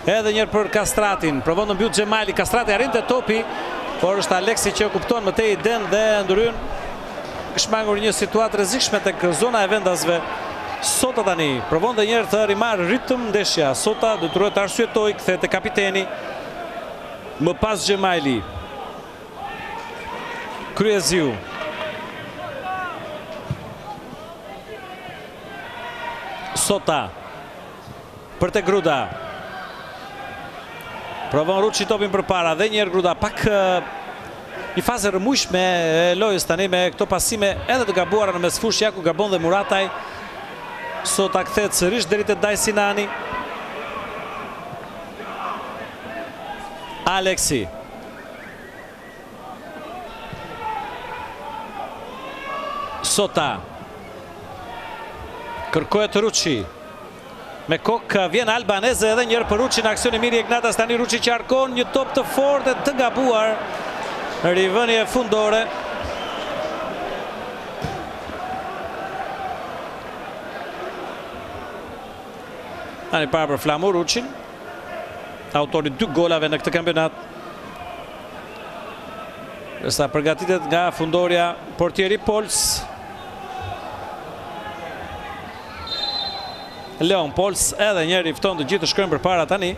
Edhe njërë për Kastratin. Provon të mbyll Xhemali. Kastrati arrinte topi, por është Aleksi që kupton më tej den dhe ndryn. Shmangur një situatë rrezikshme tek zona e vendasve Sota tani, provon dhe njerë të rimarë ritëm ndeshja. Sota dhe të rrët arsuetoj, këthet e kapiteni. Më pas Gjemajli. Kryeziu. Sota. Për te Gruda. Provon Ruçi topin për para. Dhe njerë Gruda. Pak një fazë rëmujshme e lojës tani me këto pasime edhe të gabuara në mesfush. Jaku gabon dhe Murataj. Sota këthet sërish deri te Dajsinani. Aleksi. Sota. Kërkohet Ruçi. Me kokë vjen Albaneze edhe njërë për Ruçi në aksion e mirë i Egnatas. Tani Ruçi qarkon një top të fortë të gabuar. Rivënje fundore. Tani para për Flamu Ruçin. Autori 2 golave në këtë kampionat. Sa përgatitet nga fundorja portieri Pols. Leon Pols edhe njerë i fton të gjithë të shkrojnë për para tani.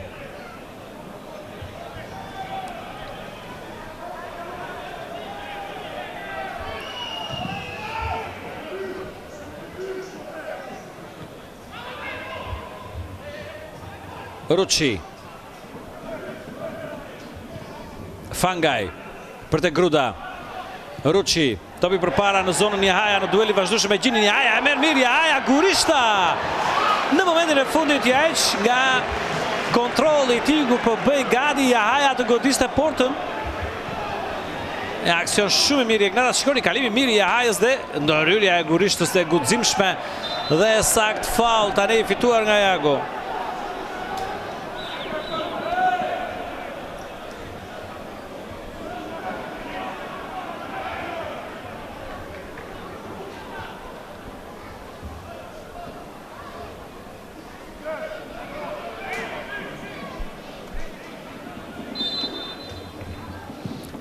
Ruçi. Fangaj. Për te Gruda. Ruçi. Topi për para në zonën Jahaja në dueli vazhdueshëm me Gjinin Jahaja. E merr mirë Jahaja. Gurishta. Në momentin e fundit Jajq nga kontrolli i tij po bëj gati Jahaja të godiste portën. Aksion shumë i mirë i Egnatas. Shikoni kalimi mirë i Jahajës dhe ndërhyrja e Gurishtës dhe guximshme dhe sakt faul tani fituar nga Jago.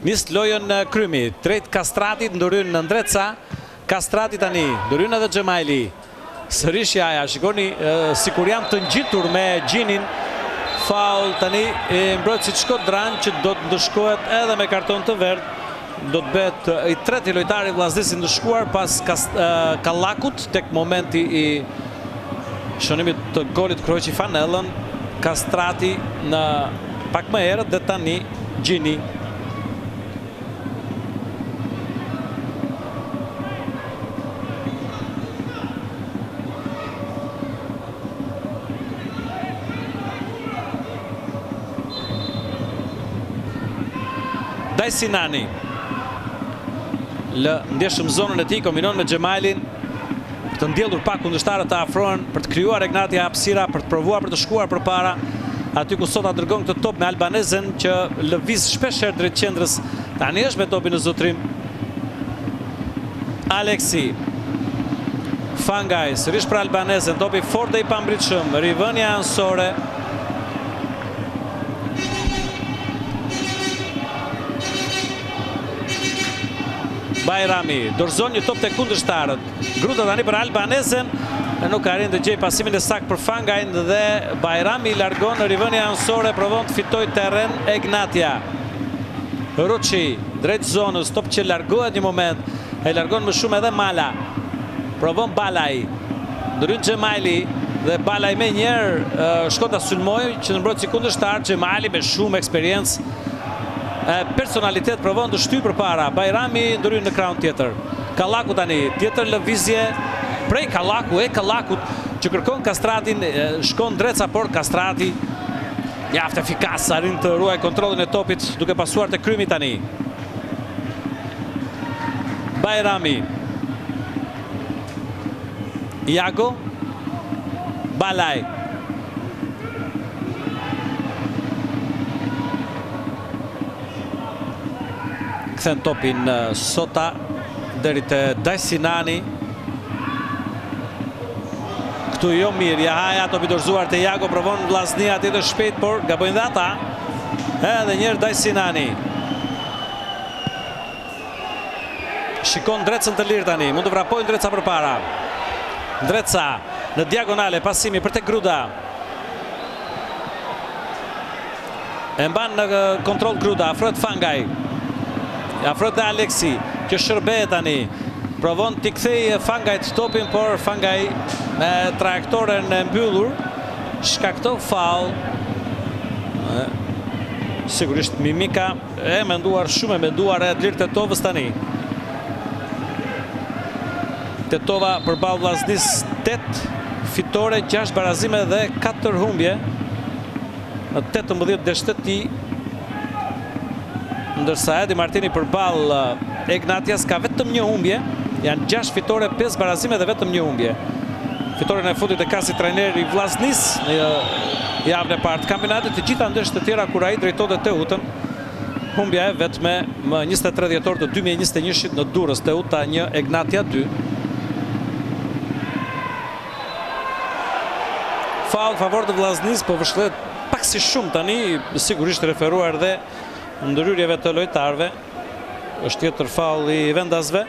Nisë lojën Krymi, drejt Kastratit, ndërryn në Ndreca, Kastrati tani, ndërryn edhe Gjemajli, sërish Jaja, shikoni si kur janë të ngjitur me Gjinin, faul tani e mbrojtësit Shkodran që do të ndëshkohet edhe me karton të verdh, do të bet i treti lojtari vllaznisë ndëshkuar pas Kallakut, tek momenti i shënimit të golit Kroqi Fanellën, Kastrati në pak më herët dhe tani Gjini. Dajsinani ndjeshëm zonën e tij, kombinon me Gjemajlin për të ndjelur pak kundërshtarët të afrohen, për të krijuar Egnatia hapësira, për të provuar për të shkuar përpara aty ku sot dërgon këtë top me Albanezen që lëviz shpeshherë drejt qendrës. Tani është me topin në zotrim Aleksi. Fangaj sërish për Albanezen, topi fort dhe i pambritshëm, rivënia ansore. Bajrami, dorëzon një top të kundërshtarët. Gruda tani për Albanezen, nuk arrin të gjej pasimin e saktë për Fangajn dhe Bajrami largon në rivënia ansore, provon të fitoj terren Egnatia. Ruçi, drejt zonës, top që largohet një moment, e largon më shumë edhe Mala. Provon Balaj, ndryn Gjemajli dhe Balaj me njerë shkon ta sulmoj që në mbrojtësi kundërshtar. Gjemajli me shumë eksperiencë, personalitet provon të shtyjë përpara. Bajrami ndryn në krahun tjetër. Kallaku tani, tjetër lëvizje prej Kallakut që kërkon Kastratin, shkon Ndreca, por Kastrati mjaft efikas, arrin të ruaj kontrollin e topit duke pasuar te Krymi tani. Bajrami. Jago. Balaj. Kthen topin Sota deri te Dajsinani. Këtu jo mirë, Jahaja topi dorëzuar te Jago, provon vllaznia aty të shpejt, por gabojnë dhe ata. Edhe njerë Dajsinani. Shikon Ndrecën të lirë tani, mund të vrapojnë Ndreca përpara. Ndreca në diagonale, pasimi për te Gruda. E mban në kontrol Gruda, afrohet Fangaj. Afrohet dhe Aleksi, që shërbehet tani. Provon t'i kthej Fangajt topin, por Fangaj me trajektoren e mbyllur shkakton faul. Sigurisht mimika e menduar, shumë e menduar e Adlir Tetovës tani. Tetova përballë Vllaznis 8 fitore, 6 barazime dhe 4 humbje në 18 deshteti, ndërsa Edi Martini përballë Ignatias ka vetëm një humbje, janë 6 fitore, 5 barazime dhe vetëm një humbje. Fitoren e fundit e ka si trajner i Vllaznis në javën e parë të kampionatit, të gjitha ndeshjet e tjera kur ai drejtonte Teutën. Humbja e vetme më 23 dhjetor të 2021-shit në Durrës, Teuta 1, Egnatia 2. Faul favor të Vllaznis, po vështret pak si shumë tani, sigurisht referuar dhe ndërhyrjeve të lojtarëve. Është tjetër faul i vendasve.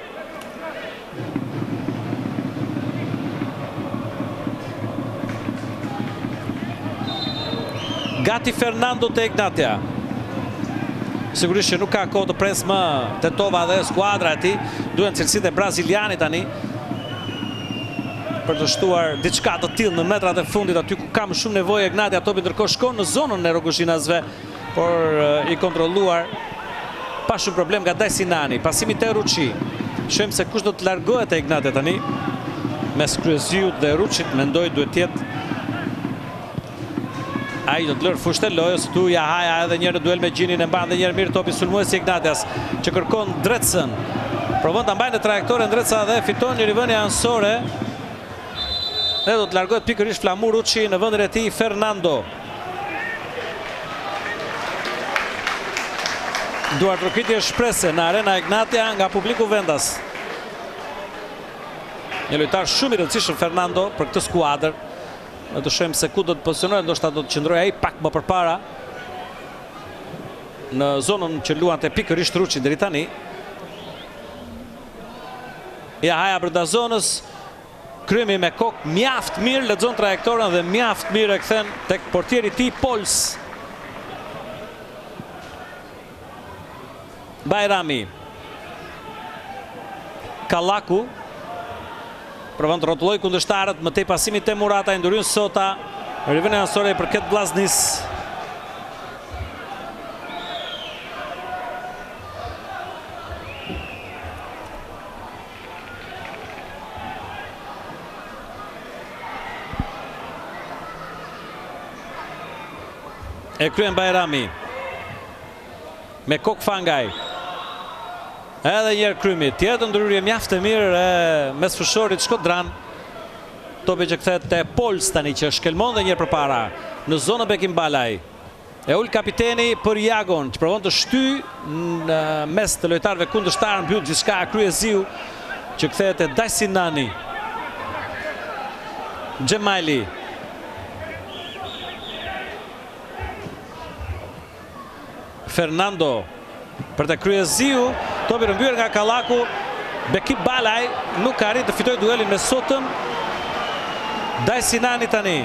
Gati Fernando te Ignatia. Sigurisht që nuk ka kohë të pres më Tetova dhe skuadra e tij. Duhen cilësitë e brazilianit tani për të shtuar diçka të tillë në metrat e fundit, aty ku kam shumë nevojë Ignatia. Topi ndërkohë shkon në zonën e Rogozhinasve, por i kontrolluar pa shumë problem nga Dajsinani. Pasimi te Ruçi. Shohim se kush do të largohet te Ignatia tani. Mes Kryeziut dhe Ruçit mendoj duhet të jetë ai do të lërë fushë të lojës. Tu Jahaja edhe njërë në duel me Gjinin, e mban dhe njërë mirë topi sulmuesi Ignatias, që kërkon Drecën. Provon të mbajnë në trajektore Dreca dhe fiton një rivënie ansore. Dhe do të largohet pikërisht Flamur Ruçi në vendin e tij Fernando. Duar trokitje shprese në Arena Ignatia nga publiku vendas. Një lojtar shumë i rëndësishëm Fernando për këtë skuadër. Në të shohim se ku do të pozicionohet, ndoshta do të qëndrojë ai pak më përpara në zonën që luante pikërisht Ruçi deri tani. Jahaja brenda zonës, kryemi me kokë mjaft mirë, lexon trajektorën dhe mjaft mirë e kthen tek portieri i tij Pols. Bajrami. Kallaku provon të rrotulloj kundërshtarët, më tej pasimit te Murata, i ndryn Sota. Rivënia ansore për këtë Vllaznis. E kryen Bajrami. Me kokë Fangaj. Edhe njerë krymi, tjetë ndryrje mjaftë e mirë mes fushorit Shkodran. Topi që këthet të Pols tani që shkelmon dhe njerë për para në zonë Bekim Balaj. E ullë kapiteni për Jagon që provon të shty në mes të lojtarve kundërshtar, mbyll gjithçka Kryeziu që këthet e Dajsinani. Gjemajli. Fernando për të Kryeziu. Topi rëmbyer nga Kallaku. Bekim Balaj nuk ka arrit të fitojë duelin me Sotën. Dajsinani tani.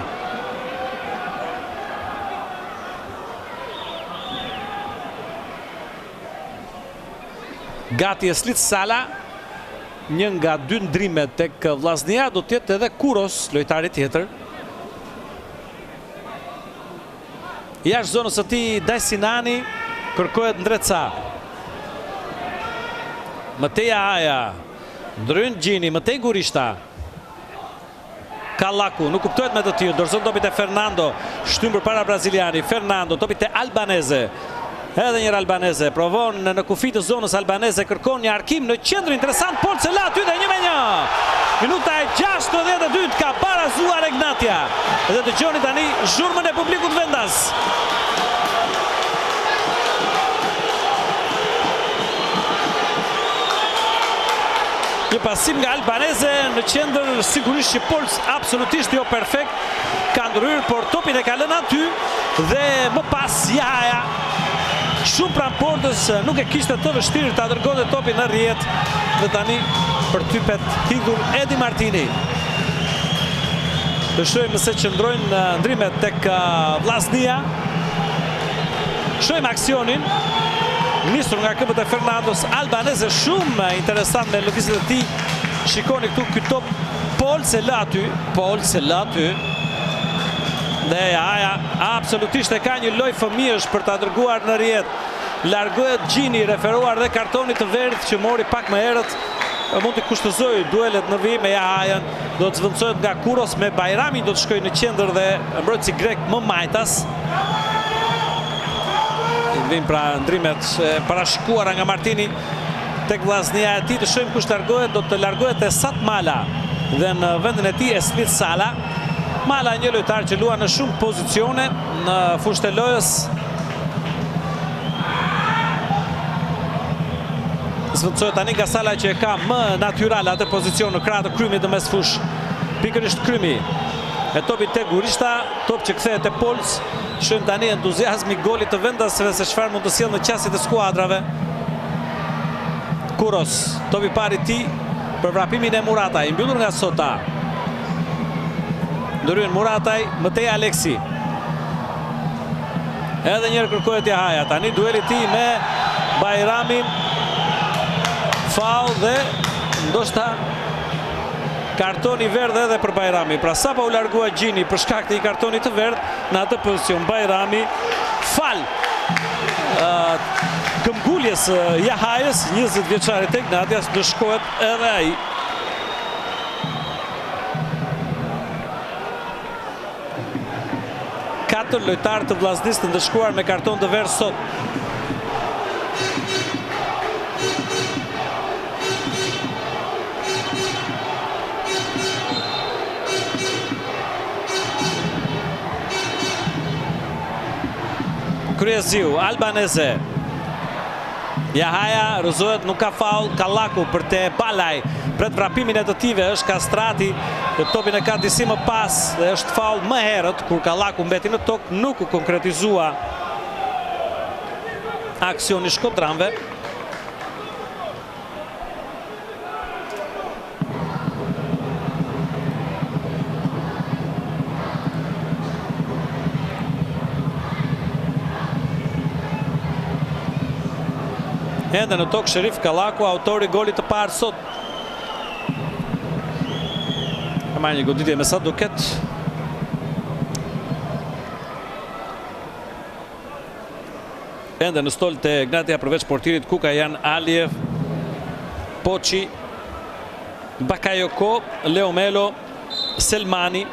Gati e slit Sala. Një nga dy ndrimet tek Vllaznia do të jetë edhe Kuros, lojtari tjetër. Jashtë zonës së tij Dajsinani kërkohet Ndreca. Mëtej Jahaja, ndryn Gjini, Mëtej Gurishta. Kallaku, nuk kuptohet me të tillë, dorëzon topit e Fernando, shtym përpara braziliani. Fernando, topit e Albanese. Edhe një Albanese, provon në kufi të zonës Albanese, kërkon një arkim në qendër, interesant Porcela aty dhe 1-1. Minuta e 62 ka barazuar Ignatia. Dhe dëgjoni tani zhurmën e publikut vendas. Një pasim nga Albanese në qendër, sigurisht që Pols absolutisht jo perfekt ka ndryrë, por topin e ka lënë aty dhe më pas Jahaja shumë pranë portës, nuk e kishte të vështirë ta dërgonte topin në rrjet dhe tani për typet hidhur Edi Martini. Të shojmë se qëndrojnë ndrimet tek Vllaznia. Shojmë aksionin nisur nga këmbët e Fernandos. Albanese shumë interesant me lëvizjet e tij. Shikoni këtu ky top Pol se lë aty. Dhe Jahaja absolutisht e ka një lojë fëmijësh për ta dërguar në rrjet. Largohet Gjini, referuar dhe kartonit të verdh që mori pak më herët. Mund të kushtëzoj duelet në vijim me Jahajën. Do të zvendësohet nga Kuros me Bajramin, do të shkojë në qendër dhe mbrojtësi grek më majtas. Vin pra ndrimet parashikuara nga Martini tek Vllaznia e tij. Të shohim kush largohet. Do të largohet Esat Mala dhe në vendin e tij Esmir Sala. Mala një lojtar që luan në shumë pozicione në fushën e lojës. Zvendësohet tani nga Sala që e ka më natyral atë pozicion në krah të Krymit në mes fush. Pikërisht Krymi. E topi te Gurishta, top që kthehet te Pols. Shohim tani entuziazmi i golit të vendasve se çfarë mund të sjellë në qasjet e skuadrave. Kuros, topi pari ti për vrapimin e Murataj, mbyllur nga Sota. Ndryen Murataj, mëtej Aleksi. Edhe njerë kërkohet Jahaja. Tani dueli ti me Bajramin. Faul dhe ndoshta kartoni verdh edhe për Bajrami. Pra sa pa u largua Gjini për shkak të i kartonit të verdh në atë pozicion. Bajrami fal këmbguljes Jahajës, 20 vjeçari tek Ignatias, dëshkohet edhe ai. Katër lojtarë të Vllaznisë të ndëshkuar me karton të verdh sot. Kryeziu, Albanese. Jahaja rëzohet, nuk ka faul. Kallaku për te Balaj. Pret vrapimin e të tive është Kastrati. Dhe topin e ka disi më pas. Dhe është faul më herët kur Kallaku mbeti në tokë. Nuk u konkretizua aksioni shkodranve. Ende në tokë Sherif Kallaku, autori golit të parë sot. Ka marrë një goditje me sa duket. Ende në stol të Ignatia përveç portirit Kuka janë Aliev, Poçi, Bakayoko, Leo Melo, Selmani,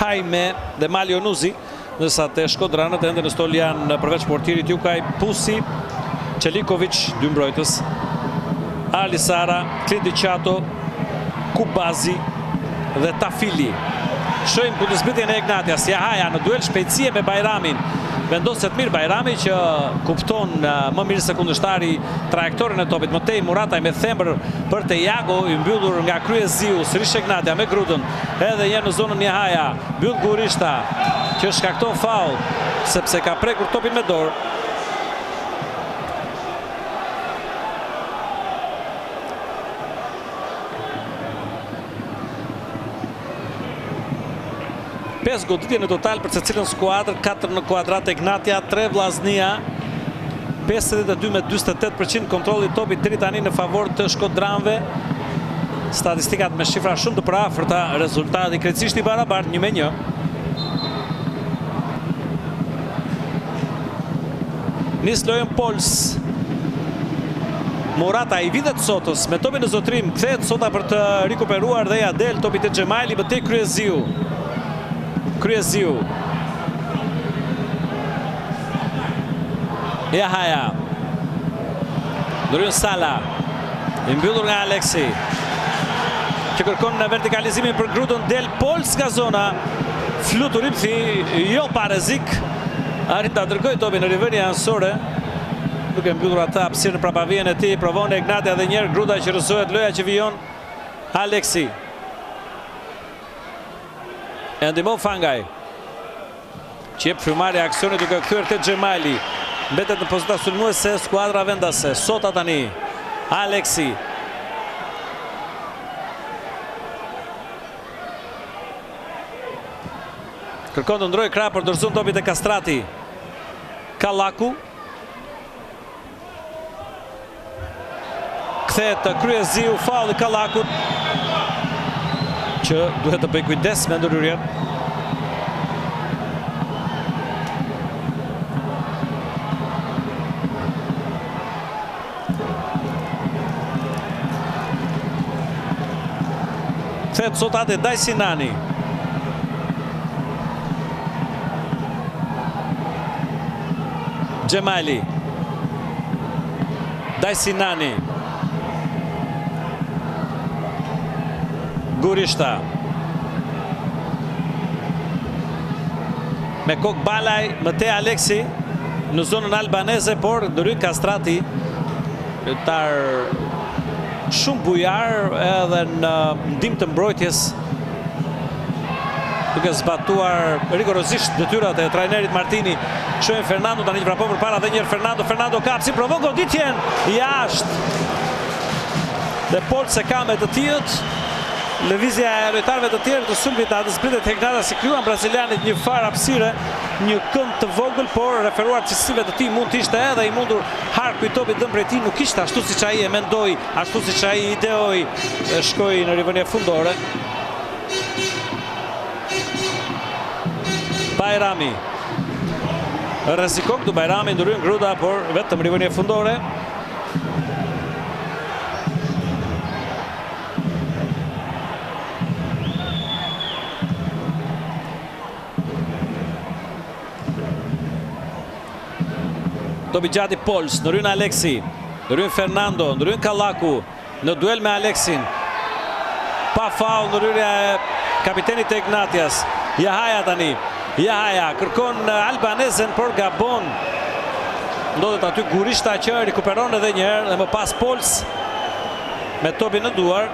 Hajme dhe Malio Nuzi. Nësa të shkodranët ende në stol janë përveç portirit Jukaj, Pusi, Çeliković, dy mbrojtës, Ali Sara, Klindi Qato, Kubazi dhe Tafili. Shohim kundëzbitjen e Ignatias. Jahaja në duel shpejtësie me Bajramin. Vendoset mirë Bajrami që kupton më mirë se kundërshtari trajektorin e topit. Mëtej Murataj me thembër për te Jago, i mbyllur nga Kryeziu, sërish Ignatia me grudën. Edhe një në zonën Jahaja, mbyll Gurishta që shkakton faul sepse ka prekur topin me dorë. Pesë goditje në total për secilën skuadër, 4 në kuadrat Ignatia, 3 Vllaznia, 52 me 48% kontrolli i topit deri tani në favor të shkodranëve. Statistikat me shifra shumë të paraafërta, rezultati krejtësisht i barabartë 1-1. Nis lojën Pols. Morata i vitet Sotës me topin në zotrim, kthehet Sota për të rikuperuar dhe ja del topi te Xhemali bëtej Kryeziu. Kryeziu. Jahaja. Ndryen Sala. I mbyllur nga Aleksi. Që kërkon në vertikalizimin për grudën del Pols nga zona. Fluturim thi, jo pa rrezik. Arrit ta dërgoj topin në riverin ansore. Duke mbyllur ata hapësirën prapavijen e tij, provon Ignatia edhe një herë gruda që rrëzohet loja që vijon Aleksi. E ndihmon Fangaj. Që jep frymëmarrje aksionit duke kthyer te Xhemali. Mbetet në pozita sulmuese skuadra vendase. Sota tani. Aleksi. Kërkon të ndrojë krah për dorëzon topit e Kastrati. Kallaku. Kthehet të Kryeziu, faulli Kallakut, që duhet të bëj kujdes me ndërhyrjen. Kthehet sot atë Dajsinani. Gjemali. Dajsinani. Gurishta. Me kokë Balaj, Mëte Aleksi në zonën albaneze, por ndërhyn Kastrati, lojtar shumë bujar edhe në ndim të mbrojtjes, duke zbatuar rigorozisht detyrat e trajnerit Martini. Shohim Fernando tani që vrapon përpara dhe njëherë Fernando kapsi, provon goditjen jashtë. Dhe Pol se ka me të tillët. Lëvizja e lojtarëve të tjerë të sulmit atë zbritet Hegnata si kryuan brazilianit një farë hapësire, një kënd të vogël, por referuar cilësive të tij mund të ishte edhe i mundur harku i topit dëm prej tij, nuk ishte ashtu siç ai e mendoi, ashtu siç ai ideoi, shkoi në rivënie fundore. Bajrami. Rrezikon këtu Bajrami, ndryen Gruda, por vetëm rivënie fundore. Topi gjati Pols, ndryen Aleksi, ndryen Fernando, ndryen Kallaku në duel me Aleksin. Pa faul ndryrja e kapitenit të Ignatias. Jahaja tani. Jahaja kërkon albanezen, por gabon. Ndodhet aty Gurishta që rikuperon edhe një herë dhe më pas Pols me topin në duar.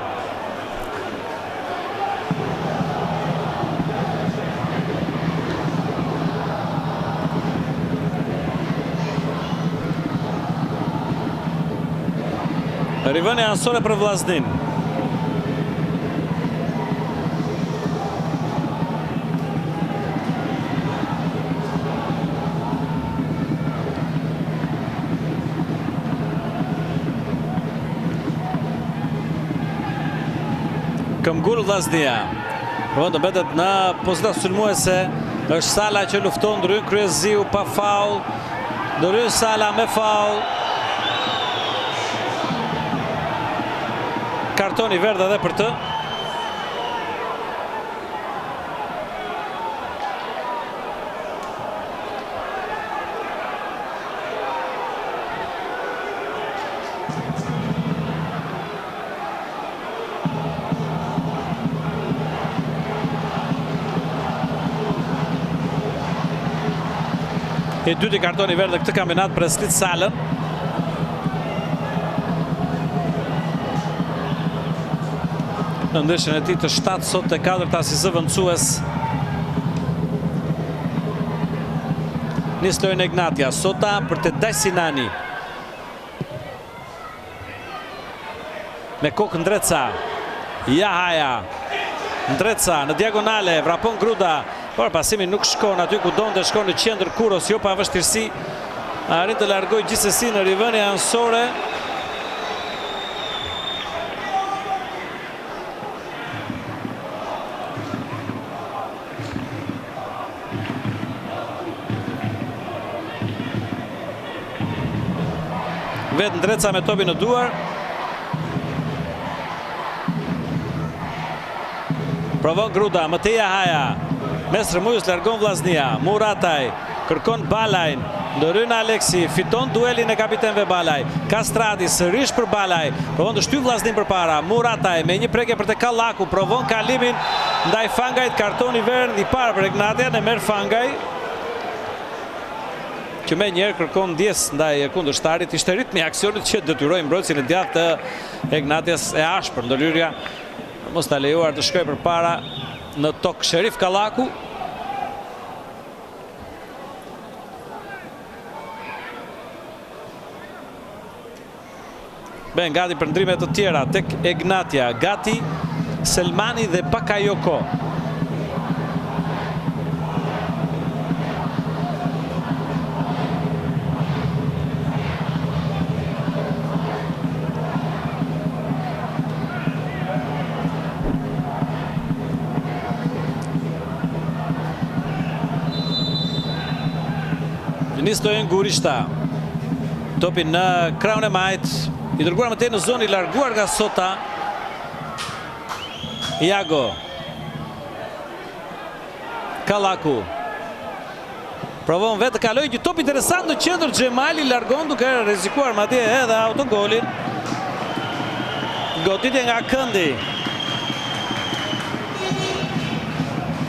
Rivënia ansore për Vllaznin. Këmbgul Vllaznia. Të mbetet në pozita sulmuese. Është Sala që lufton, ndryen Kryeziu pa faul. Ndryen Sala me faul. Kartoni verdh edhe për të. E dyti kartoni verdh këtë kampionat për Slit Salën. Në ndeshjen e tij të 7 sot të 4-ta si zëvendësues. Nis lojën Ignatia, sota për të Dajsinani. Me kokë Ndreca. Jahaja. Ndreca në diagonale, vrapon Gruda, por pasimi nuk shkon aty ku donte, shkon në qendër Kuros, jo pa vështirësi. Arrit të largoj gjithsesi në rivënie ansore. Vetë Ndreca me topin në duar. Provon Gruda, Mëte Jahaja. Mes rëmujës largon Vllaznia. Murataj kërkon Balajn. Ndryen Aleksi, fiton duelin e kapitenëve Balaj. Kastrati sërish për Balaj. Provon të shtyp Vllaznin përpara. Murataj me një prekje për te Kallaku. Provon kalimin ndaj Fangajt. Kartoni verdh i parë për Ignatia, e merr Fangaj, që me njerë kërkon ndjes ndaj kundërshtarit. Ishte ritmi i aksionit që detyroi mbrojtësin e djathtë të Ignatias e ashpër. Ndërhyrja mos ta lejuar të shkojë përpara në tok Sherif Kallaku. Ben gati për ndrime të tjera tek Ignatia, gati Selmani dhe Bakayoko. Nistojnë Gurishta. Topi në krahun e majt. I dërguar më tej në zonë, i larguar nga Sota. Iago. Kallaku. Provon vetë të kaloj një top interesant në qendër. Xhemali largon duke rrezikuar madje edhe autogolin. Goditje nga këndi.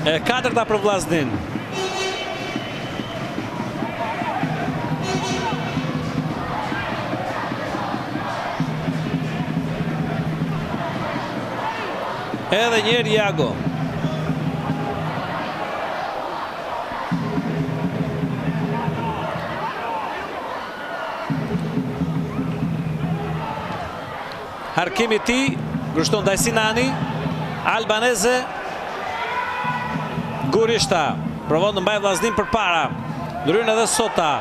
E katërta për Vllaznin. Edhe njerë Iago. Harkimi ti, grushton Dajsinani, Albanese, Gurishta, provon të mbaj Vllaznin për para, ndryn edhe Sota,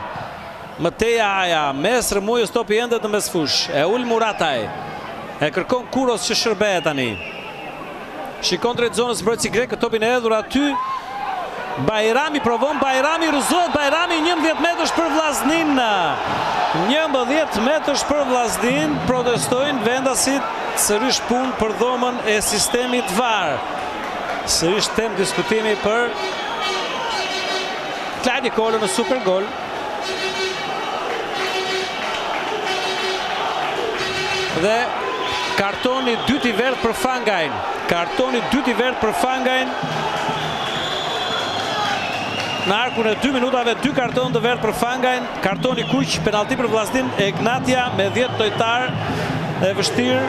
Mateja Aja, mes Rëmujës topi endet në mesfush, e ul Murataj, e kërkon Kuros që shërbehet tani. Shikon drejt zonës mbrojtësi grek, topin e hedhur aty, Bajrami provon, Bajrami rëzohet, Bajrami 11 metrësh për Vllaznin. 11 metrësh për Vllaznin, protestojnë vendasit, sërish punë për dhomën e sistemit VAR. Sërish tem diskutimi për Klajdi Kolo në super gol. Dhe kartoni dyti verdh për Fangajn. Kartoni dyti verdh për Fangajn. Në arkun e 2 minutave, 2 karton të verdh për Fangajn. Kartoni kuq, penalti për Vllaznin, Egnatia me 10 tojtar. E vështirë,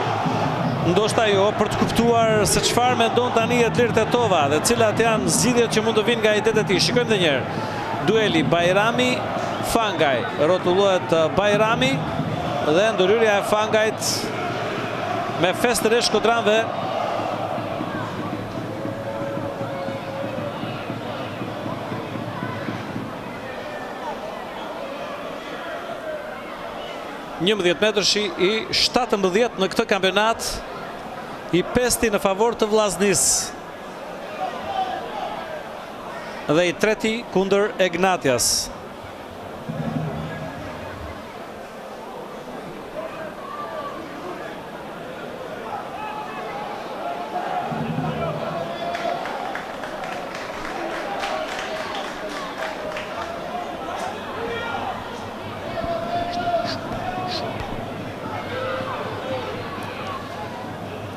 ndoshta jo, për të kuptuar se çfarë mendon tani Edlir Tetova dhe cilat janë zgjidhjet që mund të vinë nga idetë e tij. Shikojmë edhe një herë. Dueli Bajrami Fangaj. Rrotullohet Bajrami dhe ndërhyrja e Fangajt me festën e shkodranëve. Një 11 metrëshi i 17 në këtë kampionat, i 5 në favor të Vllaznis dhe i 3 kundër Egnatias.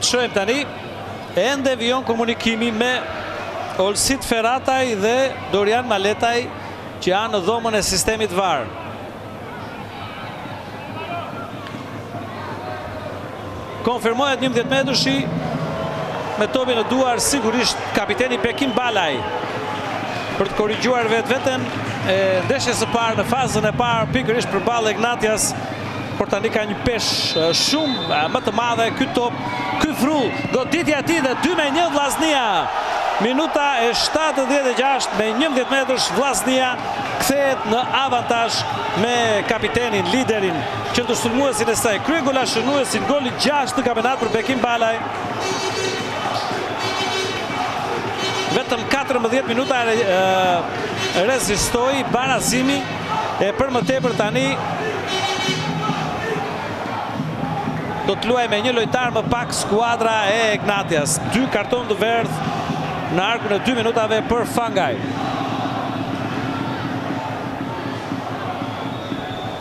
Shohim tani, ende vijon komunikimi me Olsit Ferrataj dhe Dorian Maletaj që janë në dhomën e sistemit VAR. Konfirmohet 11 metrëshi me topin në duar sigurisht kapiteni Bekim Balaj për të korrigjuar vetveten e ndeshjes së parë në fazën e parë pikërisht përballë Egnatias, por tani ka një peshë shumë më të madhe ky top, ky frull, goditja e tij dhe 2-1 Vllaznia. Minuta e 76 me 11 metrësh Vllaznia kthehet në avantazh me kapitenin, liderin, qendrështurmuesin e saj, kryegolash shënuesin, goli 6 në kampionat për Bekim Balaj. Vetëm 14 minuta rezistoi barazimi e për më tepër tani do të luaj me një lojtar më pak skuadra e Egnatias. 2 karton të verdh në arkun e 2 minutave për Fangaj.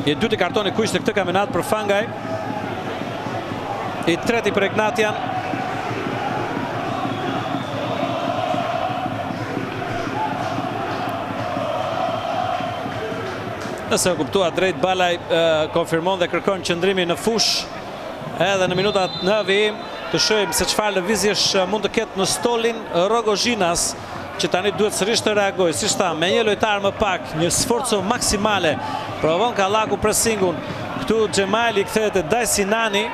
I 2 kartoni kuq në këtë kampionat për Fangaj. I 3 për Egnatian. Nëse e kuptua drejt, Balaj konfirmon dhe kërkon qëndrimin në fush. Edhe në minutat në vijim të shohim se çfarë lëvizjesh mund të ketë në stolin Rogozhinas, që tani duhet sërish të reagoj. Si shta, me një lojtar më pak, një sforco maksimale, provon Kallaku pressingun. Këtu Xhemali kthehet te Dajsinani.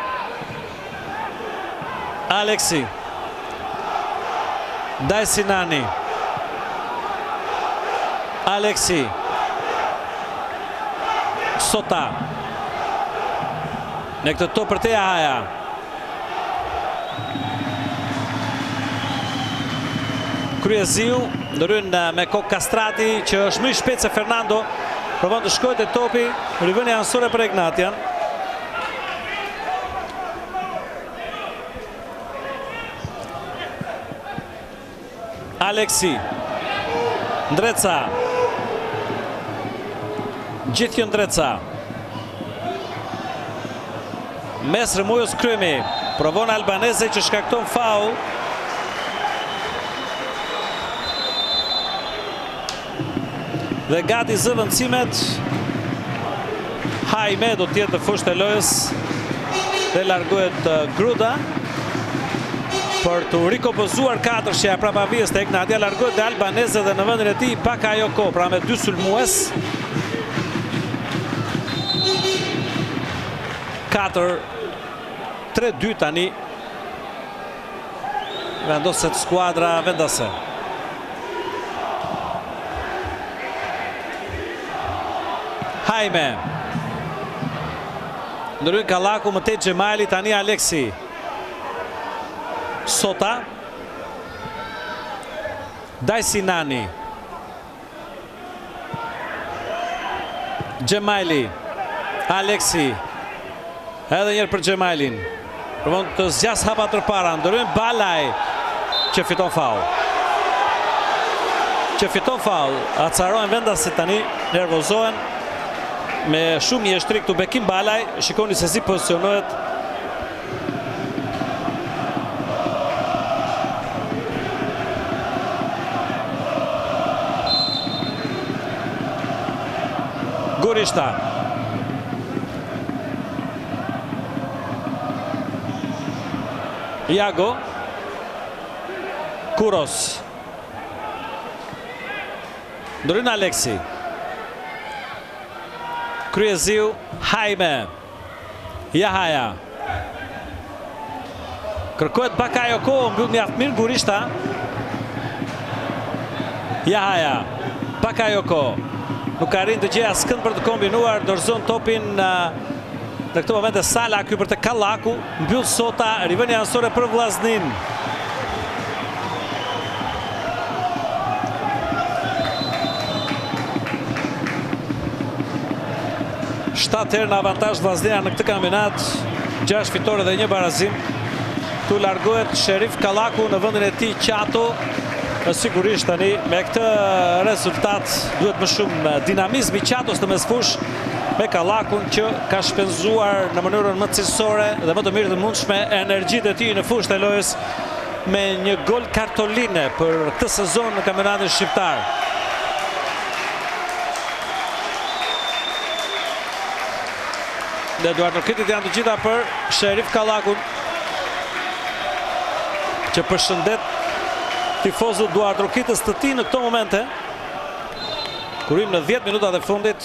Aleksi. Dajsinani. Aleksi. Sota. Në këtë top për Teja Haja. Kryeziu, ndërhyn me kokë Kastrati, që është më i shpejt se Fernando. Provon të shkojë te topi, rivënia ansore për Ignatian. Aleksi. Ndreca. Gjithë Ndreca. Mes Rëmujës Krymi. Provon Albaneze që shkakton faul. Dhe gati zëvendësimet. Hajme do tjetë në fushë të lojës. Dhe largohet Gruda. Për të rikopozuar katërshja prapa vijës të Ignatia, largohet dhe Albaneze dhe në vendin e tij Bakayoko, pra me 2 sulmues. 4-3-2 tani. Vendoset skuadra vendase. Hajme. Ndërhyn Kallaku më tej Xhemali, tani Aleksi. Sota. Dajsinani. Xhemali. Aleksi. Edhe njerë për Xhemalin. Provon të zgjas hapa tërpara. Ndërhyn Balaj që fiton faul. Acarohen vendasit tani, nervozohen. Me shumë mjeshtri këtu Bekim Balaj. Shikoni se si pozicionohet. Gurishta. Iago. Kuros. Ndërhyn Aleksi. Kryeziu. Hajme. Jahaja. Kërkohet Bakayoko, mbyll mjaft mirë Gurishta. Jahaja. Bakayoko. Nuk ka rinë të gjej askënd për të kombinuar, dorëzon topin në këtë moment e Sala, ky për të Kallaku, mbyll Sota, rivënia ansore për Vllaznin. Shtatë herë në avantazh Vllaznia në këtë kampionat, 6 fitore dhe 1 barazim. Tu largohet Sherif Kallaku në vendin e tij Qato. Sigurisht tani me këtë rezultat duhet më shumë dinamizmi Qatos në mesfush me Kallakun që ka shpenzuar në mënyrën më cilësore dhe më të mirë të mundshme energjitë e tij në fushën e lojës me një gol kartoline për këtë sezon në kampionatin shqiptar. Dhe duartrokitit janë të gjitha për Sherif Kallakun që përshëndet tifozët duartrokitës të tij në këto momente. Kurim në 10 minutat e fundit.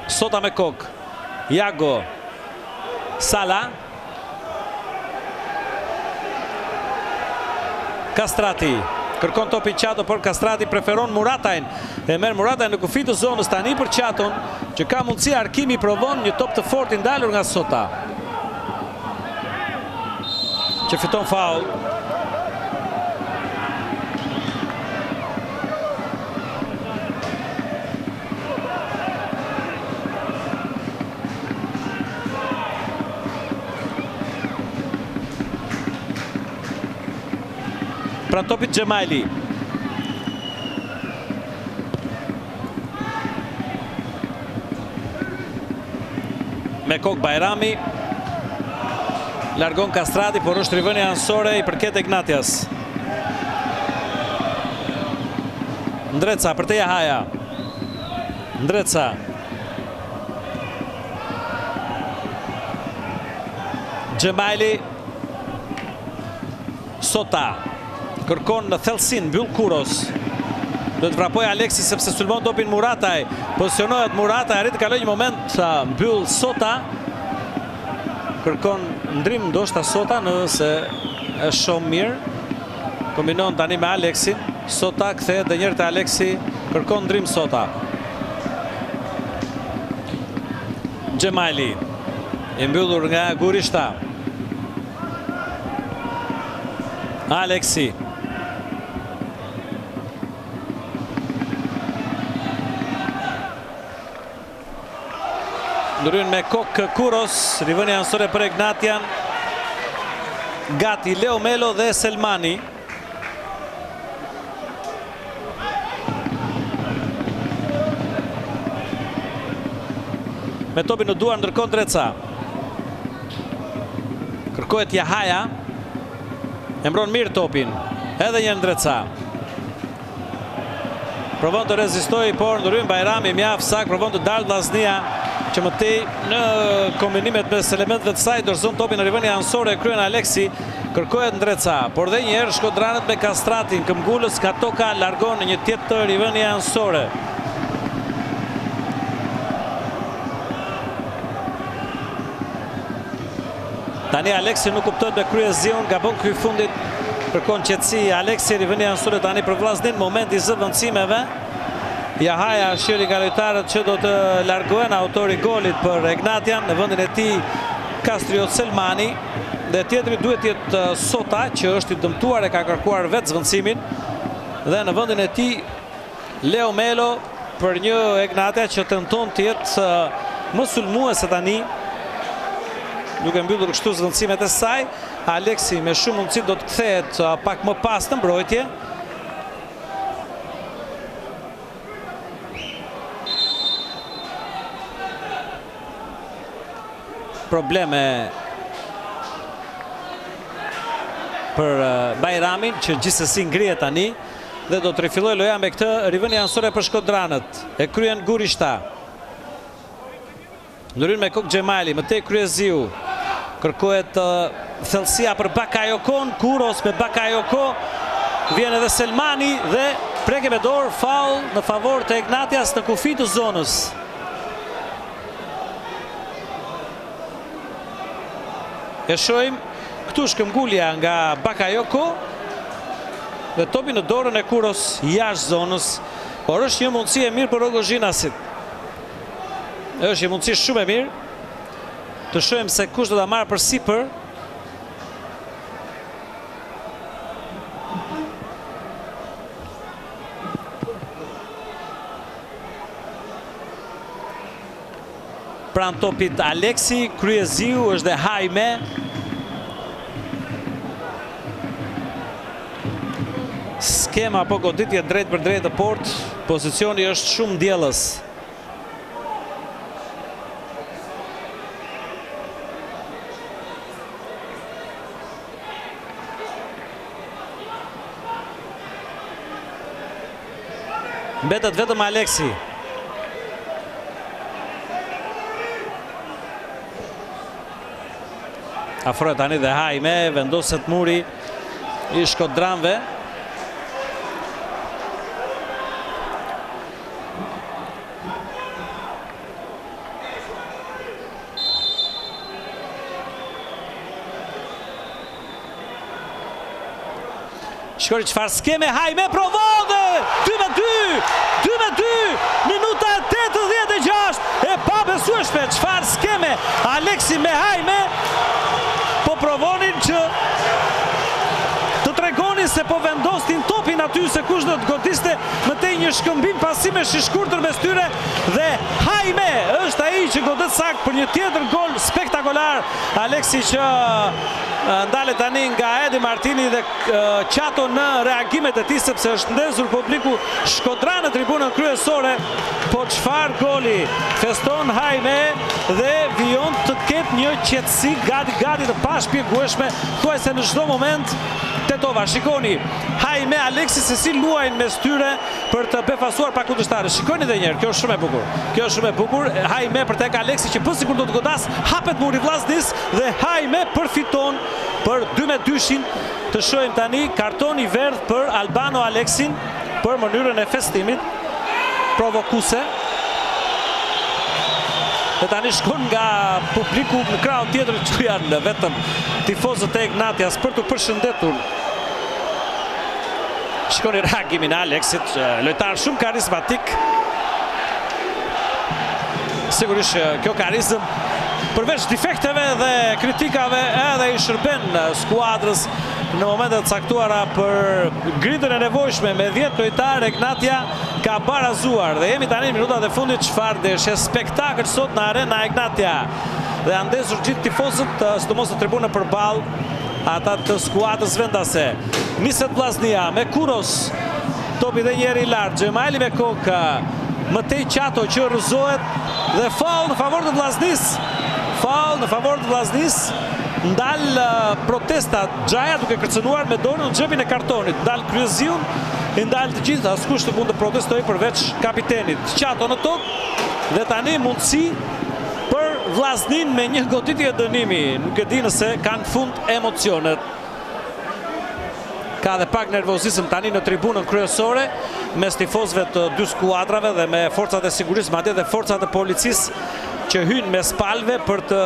Sota me kokë. Iago. Sala. Kastrati. Kërkon topi Qato, por Kastrati preferon Muratajn. E merr Muratajn në kufi të zonës tani për Qaton, që ka mundësi Arkimi provon një top të fortë i ndalur nga Sota. Që fiton faul. Pra topit Xhemali. Me kokë Bajrami. Largon Kastrati, por është rivënia ansore i përket Ignatias. Ndreca për te Jahaja. Ndreca. Xhemali. Sota. Kërkon në thellësin, mbyll Kuros. Do të vrapoj Aleksi sepse sulmon topin Murataj. Pozicionohet Murataj, arrit të kaloj një moment, mbyll Sota. Kërkon ndrim ndoshta Sota nëse është shumë mirë. Kombinon tani me Aleksin. Sota kthehet edhe një herë te Aleksi, kërkon ndrim Sota. Xhemali. I mbyllur nga Gurishta. Aleksi. Ndryn me kokë Kuros, rivënia ansore për Egnatian. Gati Leo Melo dhe Selmani. Me topin në duar ndërkohë Dreca. Kërkohet Jahaja. E mbron mirë topin. Edhe një Dreca. Provon të rezistoj, por ndryn Bajrami mjaft sak, provon të dalë Vllaznia, që më tej në kombinimet mes elementëve të saj dorëzon topin në rivënia ansore, kryen Aleksi, kërkohet Ndreca, por dhe njerë shkodranët me Kastratin, këmbgulës Katoka largon një tjetër rivënia ansore. Tani Aleksi nuk kupton me krye zion, gabon ky fundit kërkon qetësi Aleksi, rivënia ansore tani për Vllaznin, momenti i zëvendësimeve. Jahaja shiri nga lojtarët që do të largohen, autori golit për Egnatian, në vendin e tij Kastriot Selmani, dhe tjetri duhet jetë Sota, që është i dëmtuar e ka kërkuar vetë zvendësimin, dhe në vendin e tij Leo Melo për një Egnatia që tenton të jetë më sulmuese tani, duke mbyllur kështu zvendësimet e saj. Aleksi me shumë mundësi do të kthehet pak më pas në mbrojtje. Probleme për Bajramin, që gjithsesi ngrihet tani dhe do të rifilloj loja me këtë rivënia ansore për shkodranët. E kryen Gurishta. Ndryn me kokë Xhemali, më tej Kryeziu. Kërkohet thellësia për Bakayokon, Kuros me Bakayoko. Vjen edhe Selmani dhe preke me dorë, faul në favor të Egnatias në kufi të zonës. E shohim këtu shkëmbgulja nga Bakayoko dhe topi në dorën e Kuros jashtë zonës, por është një mundësi e mirë për Rogozhinasit. Është një mundësi shumë e mirë. Të shohim se kush do ta marrë përsipër. Pran topit Aleksi, Kryeziu, është dhe Hajme. Skema apo goditje drejt për drejt të port, pozicioni është shumë ndjellës. Mbetet vetëm Aleksi. Afrohet tani dhe Hajme, vendoset muri i shkodranëve. Shkori çfarë skeme, Hajme provon dhe 2-2, 2-2, minuta 86, e pabesueshme, çfarë skeme, Aleksi me Hajme, po provonin që të tregonin se po vendostin topin aty, se kush do të godiste, më tej një shkëmbim pasime shishkurtër mes tyre, dhe Hajme është ai që godet sakt për një tjetër gol spektakolar. Aleksi që ndalet tani nga Edi Martini dhe Qato në reagimet e tij, sepse është ndezur publiku shkodran në tribunën kryesore. Po çfarë goli feston Hajme dhe vijon të ketë një qetësi gati të pashpjegueshme, thuajse në çdo moment. Tetova, shikoni Hajme, Aleksi se si luajnë mes tyre për të befasuar pa kundërshtarë. Shikoni edhe një herë, kjo është shumë e bukur. Kjo është shumë e bukur. Hajme për tek Aleksi që sikur do të godas, hapet muri Vllaznis dhe Hajme përfiton për 2-2-shin. Të shohim tani karton i verdh për Albano Aleksin për mënyrën e festimit provokuese. Dhe tani shkon nga publiku në krahun tjetër që janë vetëm tifozët e Egnatias për të përshëndetur. Shkoni reagimin e Aleksit, lojtar shumë karizmatik. Sigurisht kjo karizëm përveç defekteve dhe kritikave edhe i shërben skuadrës në momentet caktuara për gritën e nevojshme me 10 lojtarë. Egnatia ka barazuar dhe jemi tani në minutat e fundit. Çfarë ndeshje spektakël sot në Arena Egnatia dhe janë ndezur gjithë tifozët, sidomos në tribunën përballë ata të skuadrës vendase. Niset Vllaznia me Kuros, topi dhe njeri i lartë, Xhemaili me kokë, Matej Qato që rrëzohet dhe faul në favor të Vllaznis. Faul në favor të Vllaznis. Ndal protesta Xhaja duke kërcënuar me dorën në xhepin e kartonit. Ndal Kryeziun, i ndal të gjithë, askush të mund të protestojë përveç kapitenit. Qato në tokë dhe tani mundësi për Vllaznin me një goditje dënimi. Nuk e di nëse kanë fund emocionet. Ka dhe pak nervozisëm tani në tribunën kryesore mes tifozëve të dy skuadrave dhe me forcat e sigurisë, madje dhe forcat e policisë që hynë mes palëve për të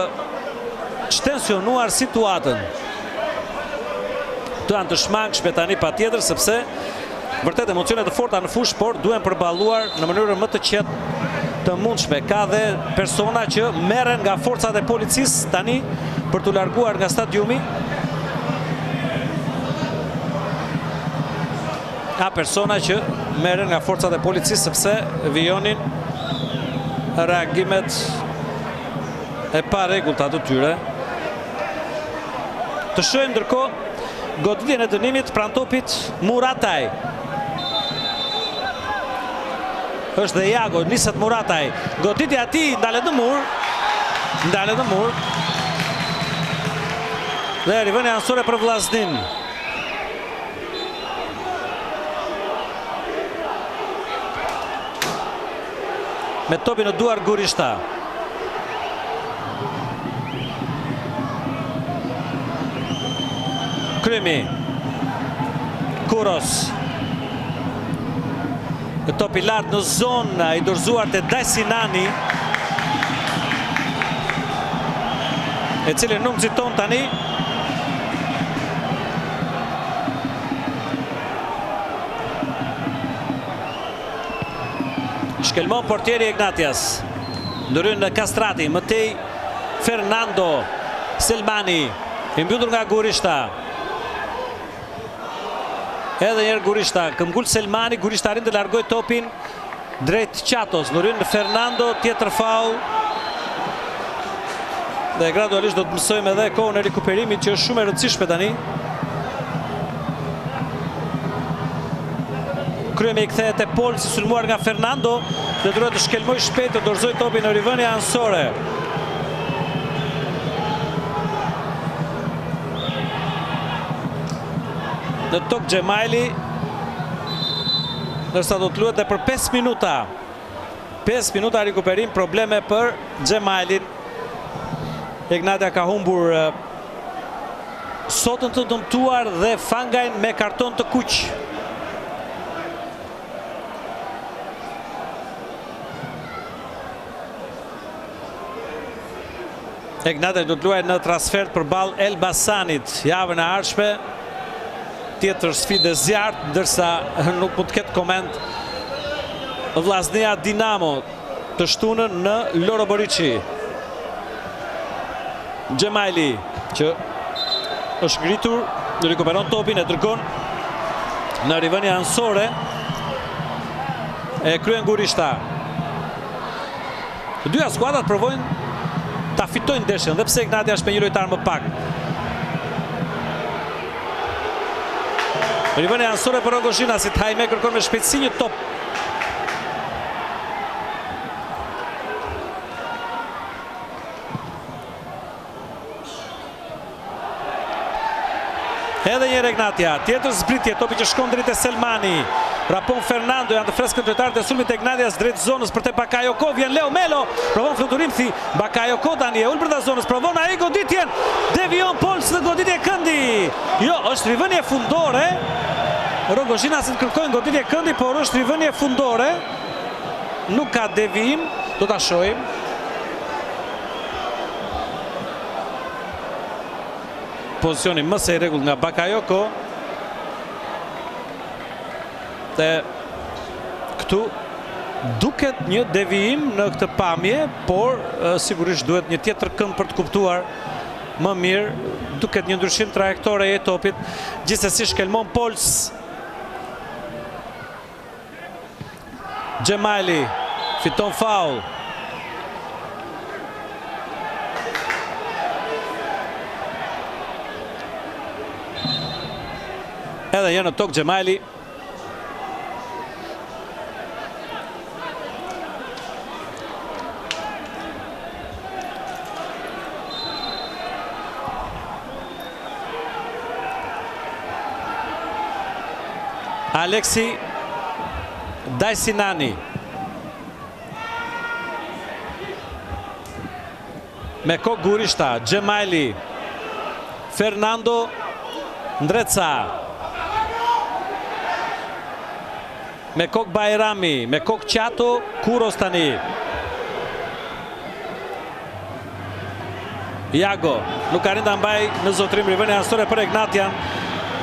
shtensionuar situatën. Të janë të shmangshme tani patjetër, sepse vërtet emocionet të forta në fushë, por duhen përballuar në mënyrën më të qetë të mundshme. Ka dhe persona që merren nga forcat e policisë tani për të larguar nga stadiumi. Ka persona që merren nga forcat e policisë sepse vijonin reagimet e parregullta të tyre. Të shohim ndërkohë goditjen e dënimit pranë topit Murataj. Është dhe Jago, niset Murataj. Goditja e tij ndalet në mur. Ndalet në mur. Dhe rivënia anësore për Vllaznin. Me topin në duar Gurishta. Krymi. Kuros. Me topi lartë në zonë i dorëzuar të Dajsinani, e cili nuk nxiton tani. Shkelmon portieri Egnatias. Ndryn në Kastrati, Matej Fernando Selmani, i mbytur nga Gurishta. Edhe njerë Gurishta, këmbgul Selmani, Gurishta arrin të largoj topin drejt Qatos. Ndryn në Fernando, tjetër faul. Dhe gradualisht do të mësojmë edhe kohën e rikuperimit që është shumë e rëndësishme tani. Kryemi i kthehet te Pol, si sulmuar nga Fernando, dhe duhet të shkelmoj shpejt të dorëzoj topin në rivënia anësore. Në tokë Xhemaili, ndërsa do të luhet dhe për 5 minuta. 5 minuta rikuperim, probleme për Xhemailin. Egnatia ka humbur sotën të dëmtuar dhe Fangajn me karton të kuq. Egnatia do të luajë në transfer përballë Elbasanit javën e ardhshme. Tjetër sfidë zjarrt, ndërsa nuk mund të ketë koment Vllaznia Dinamo të shtunën në Loro Boriçi. Xhemaili që është ngritur, rikuperon topin, e dërgon në rivënia anësore, e kryen Gurishta. Të dyja skuadrat provojnë ta fitojnë ndeshjen, dhe pse Egnatia është me një lojtar më pak. Rivënia anësore për Rogozhina, si Tajme kërkon me shpejtësi një top. Edhe një Egnatia, tjetër zbritje, topi që shkon drejt e Selmani. Rapon Fernando, janë të freskët lojtarët e sulmit e Egnatias drejt zonës për te Bakayoko. Vjen Leo Melo, provon fluturim, thi Bakayoko tani e ul brenda zonës, provon ai goditjen. Devion Pols dhe goditje këndi. Jo, është rivënie fundore. Rogozhina se kërkojnë goditje këndi, por është rivënie fundore. Nuk ka devijim, do ta shohim. Pozicioni më së rregullt nga Bakayoko. Dhe këtu Duket një devijim në këtë pamje, por sigurisht duhet një tjetër kënd për të kuptuar më mirë. Duket një ndryshim trajektore e topit. Gjithsesi shkelmon Pols. Xhemali fiton faul. Edhe janë në tokë Xhemali. Aleksi Dajsinani. Me kokë Gurishta, Xhemali, Fernando Ndreca. Me kokë Bajrami, me kokë Qato, Kuros tani. Jago, nuk ka rinda mbaj në zotrim rivënia anësore për Egnatian.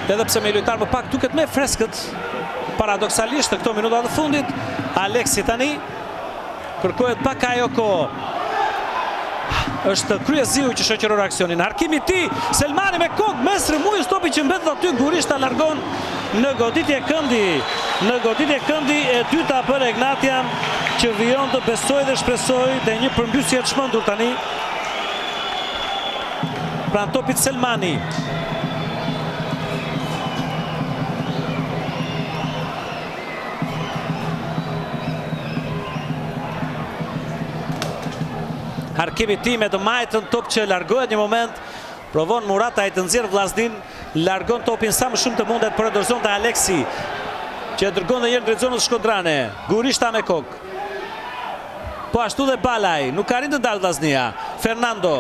Edhe pse me lojtar më pak duket me freskët paradoksalisht në këto minuta të fundit. Aleksi tani kërkohet pak ajo kohë. Është Kryeziu që shoqëron aksionin. Harkimi i tij, Selmani me kokë mes rrëmujës, topi që mbetet aty, Gurishta largon në goditje këndi. Në goditje këndi e dyta për Egnatian, që vijon të besoj dhe shpresoj dhe një përmbysje të shmendur tani. Pran topit Selmani. Harkimi ti me të majtën top që largohet një moment. Provon Murata i të nxjerr vllaznin. Largon topin sa më shumë të mundet për e dorëzon të Aleksi, që e dërgon dhe njërë drejt zonës shkodrane. Gurishta me kokë. Po ashtu dhe Balaj. Nuk ka rinë të dalë vllaznia. Fernando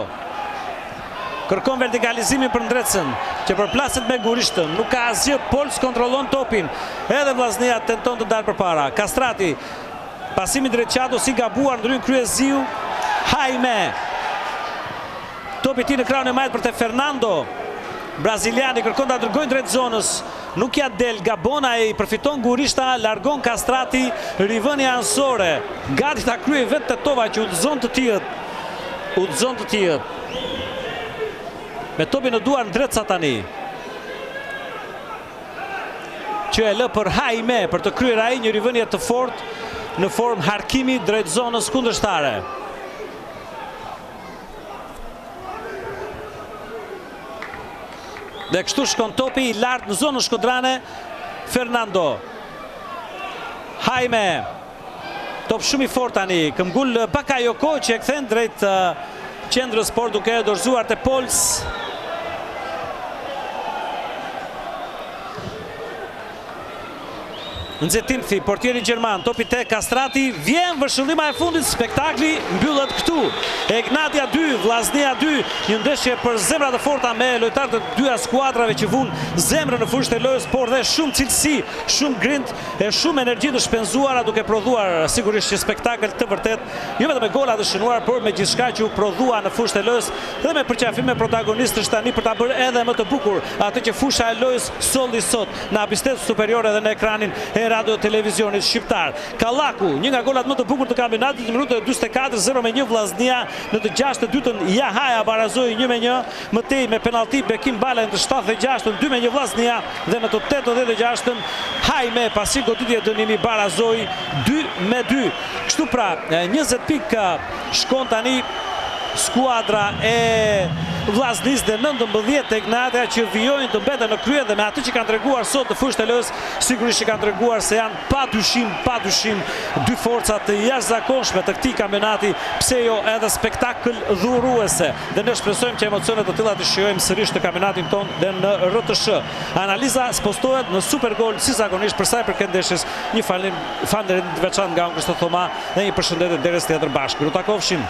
kërkon vertikalizimin për Ndrecën, që përplaset me Gurishtën. Nuk ka asgjë, Pols kontrollon topin. Edhe vllaznia tenton të dalë përpara. Kastrati, pasimi drejt Qato si gabuar, ndryn Kryeziu. Jaime. Topi ti në krahun e majt për te Fernando. Braziliani kërkon ta dërgojnë drejt zonës. Nuk ja del, gabon ai, përfiton Gurishta, largon Kastrati, rivënia anësore. Gati ta kryej vetë Tetova që udhëzon të tijët. Udhëzon të tijët. Me topi në duar Ndreca tani. Që e lë për Jaime për të kryer ai një rivënie të fortë në formë Harkimi drejt zonës kundërshtare. Dhe kështu shkon topi i lartë në zonën shkodrane. Fernando. Jaime. Top shumë i fort tani. Këmgull Bakayoko që e kthen drejt qendrës, por duke e dorëzuar te Pols. Nxetimthi, portieri gjerman, topi te Kastrati, vjen vëshëllima e fundit, spektakli mbyllet këtu. Egnatia 2, Vllaznia 2, një ndeshje për zemra të forta me lojtarët e dyja skuadrave që vun zemrën në fushën e lojës, por dhe shumë cilësi, shumë grind e shumë energji të shpenzuara duke prodhuar sigurisht një spektakël të vërtet, jo vetëm me gola të shënuar, por me gjithçka që u prodhua në fushën e lojës dhe me përqafim me protagonistësh tani për ta bërë edhe më të bukur atë që fusha e lojës solli sot në habitet superior edhe në ekranin e radio televizionit shqiptar. Kallaku, një nga golat më të bukur të kampionatit, në minutën e 44, 0-1 Vllaznia, në të 62-ën Jahaja barazoi 1-1, mëtej me penalti Bekim Bala në të 76-ën 2-1 Vllaznia dhe në të 86-ën Jaime pasi goditje dënimi barazoi 2-2. Kështu pra, 20 pikë shkon tani skuadra e Vllaznis dhe 19 Egnatia që vijojnë të mbeten në krye dhe me atë që kanë treguar sot të fushën e lojës, sigurisht që kanë treguar se janë padyshim dy forcat të jashtëzakonshme të këtij kampionati, pse jo edhe spektakël dhuruese. Dhe ne shpresojmë që emocione të tilla të shijojmë sërish të kampionatin ton dhe në RTS. Analiza spostohet në Supergol si zakonisht për sa i përket ndeshjes. Një falënderim të veçantë nga unë Krishtof Thoma dhe një përshëndetje deri tjetër bashkë. Do takofshim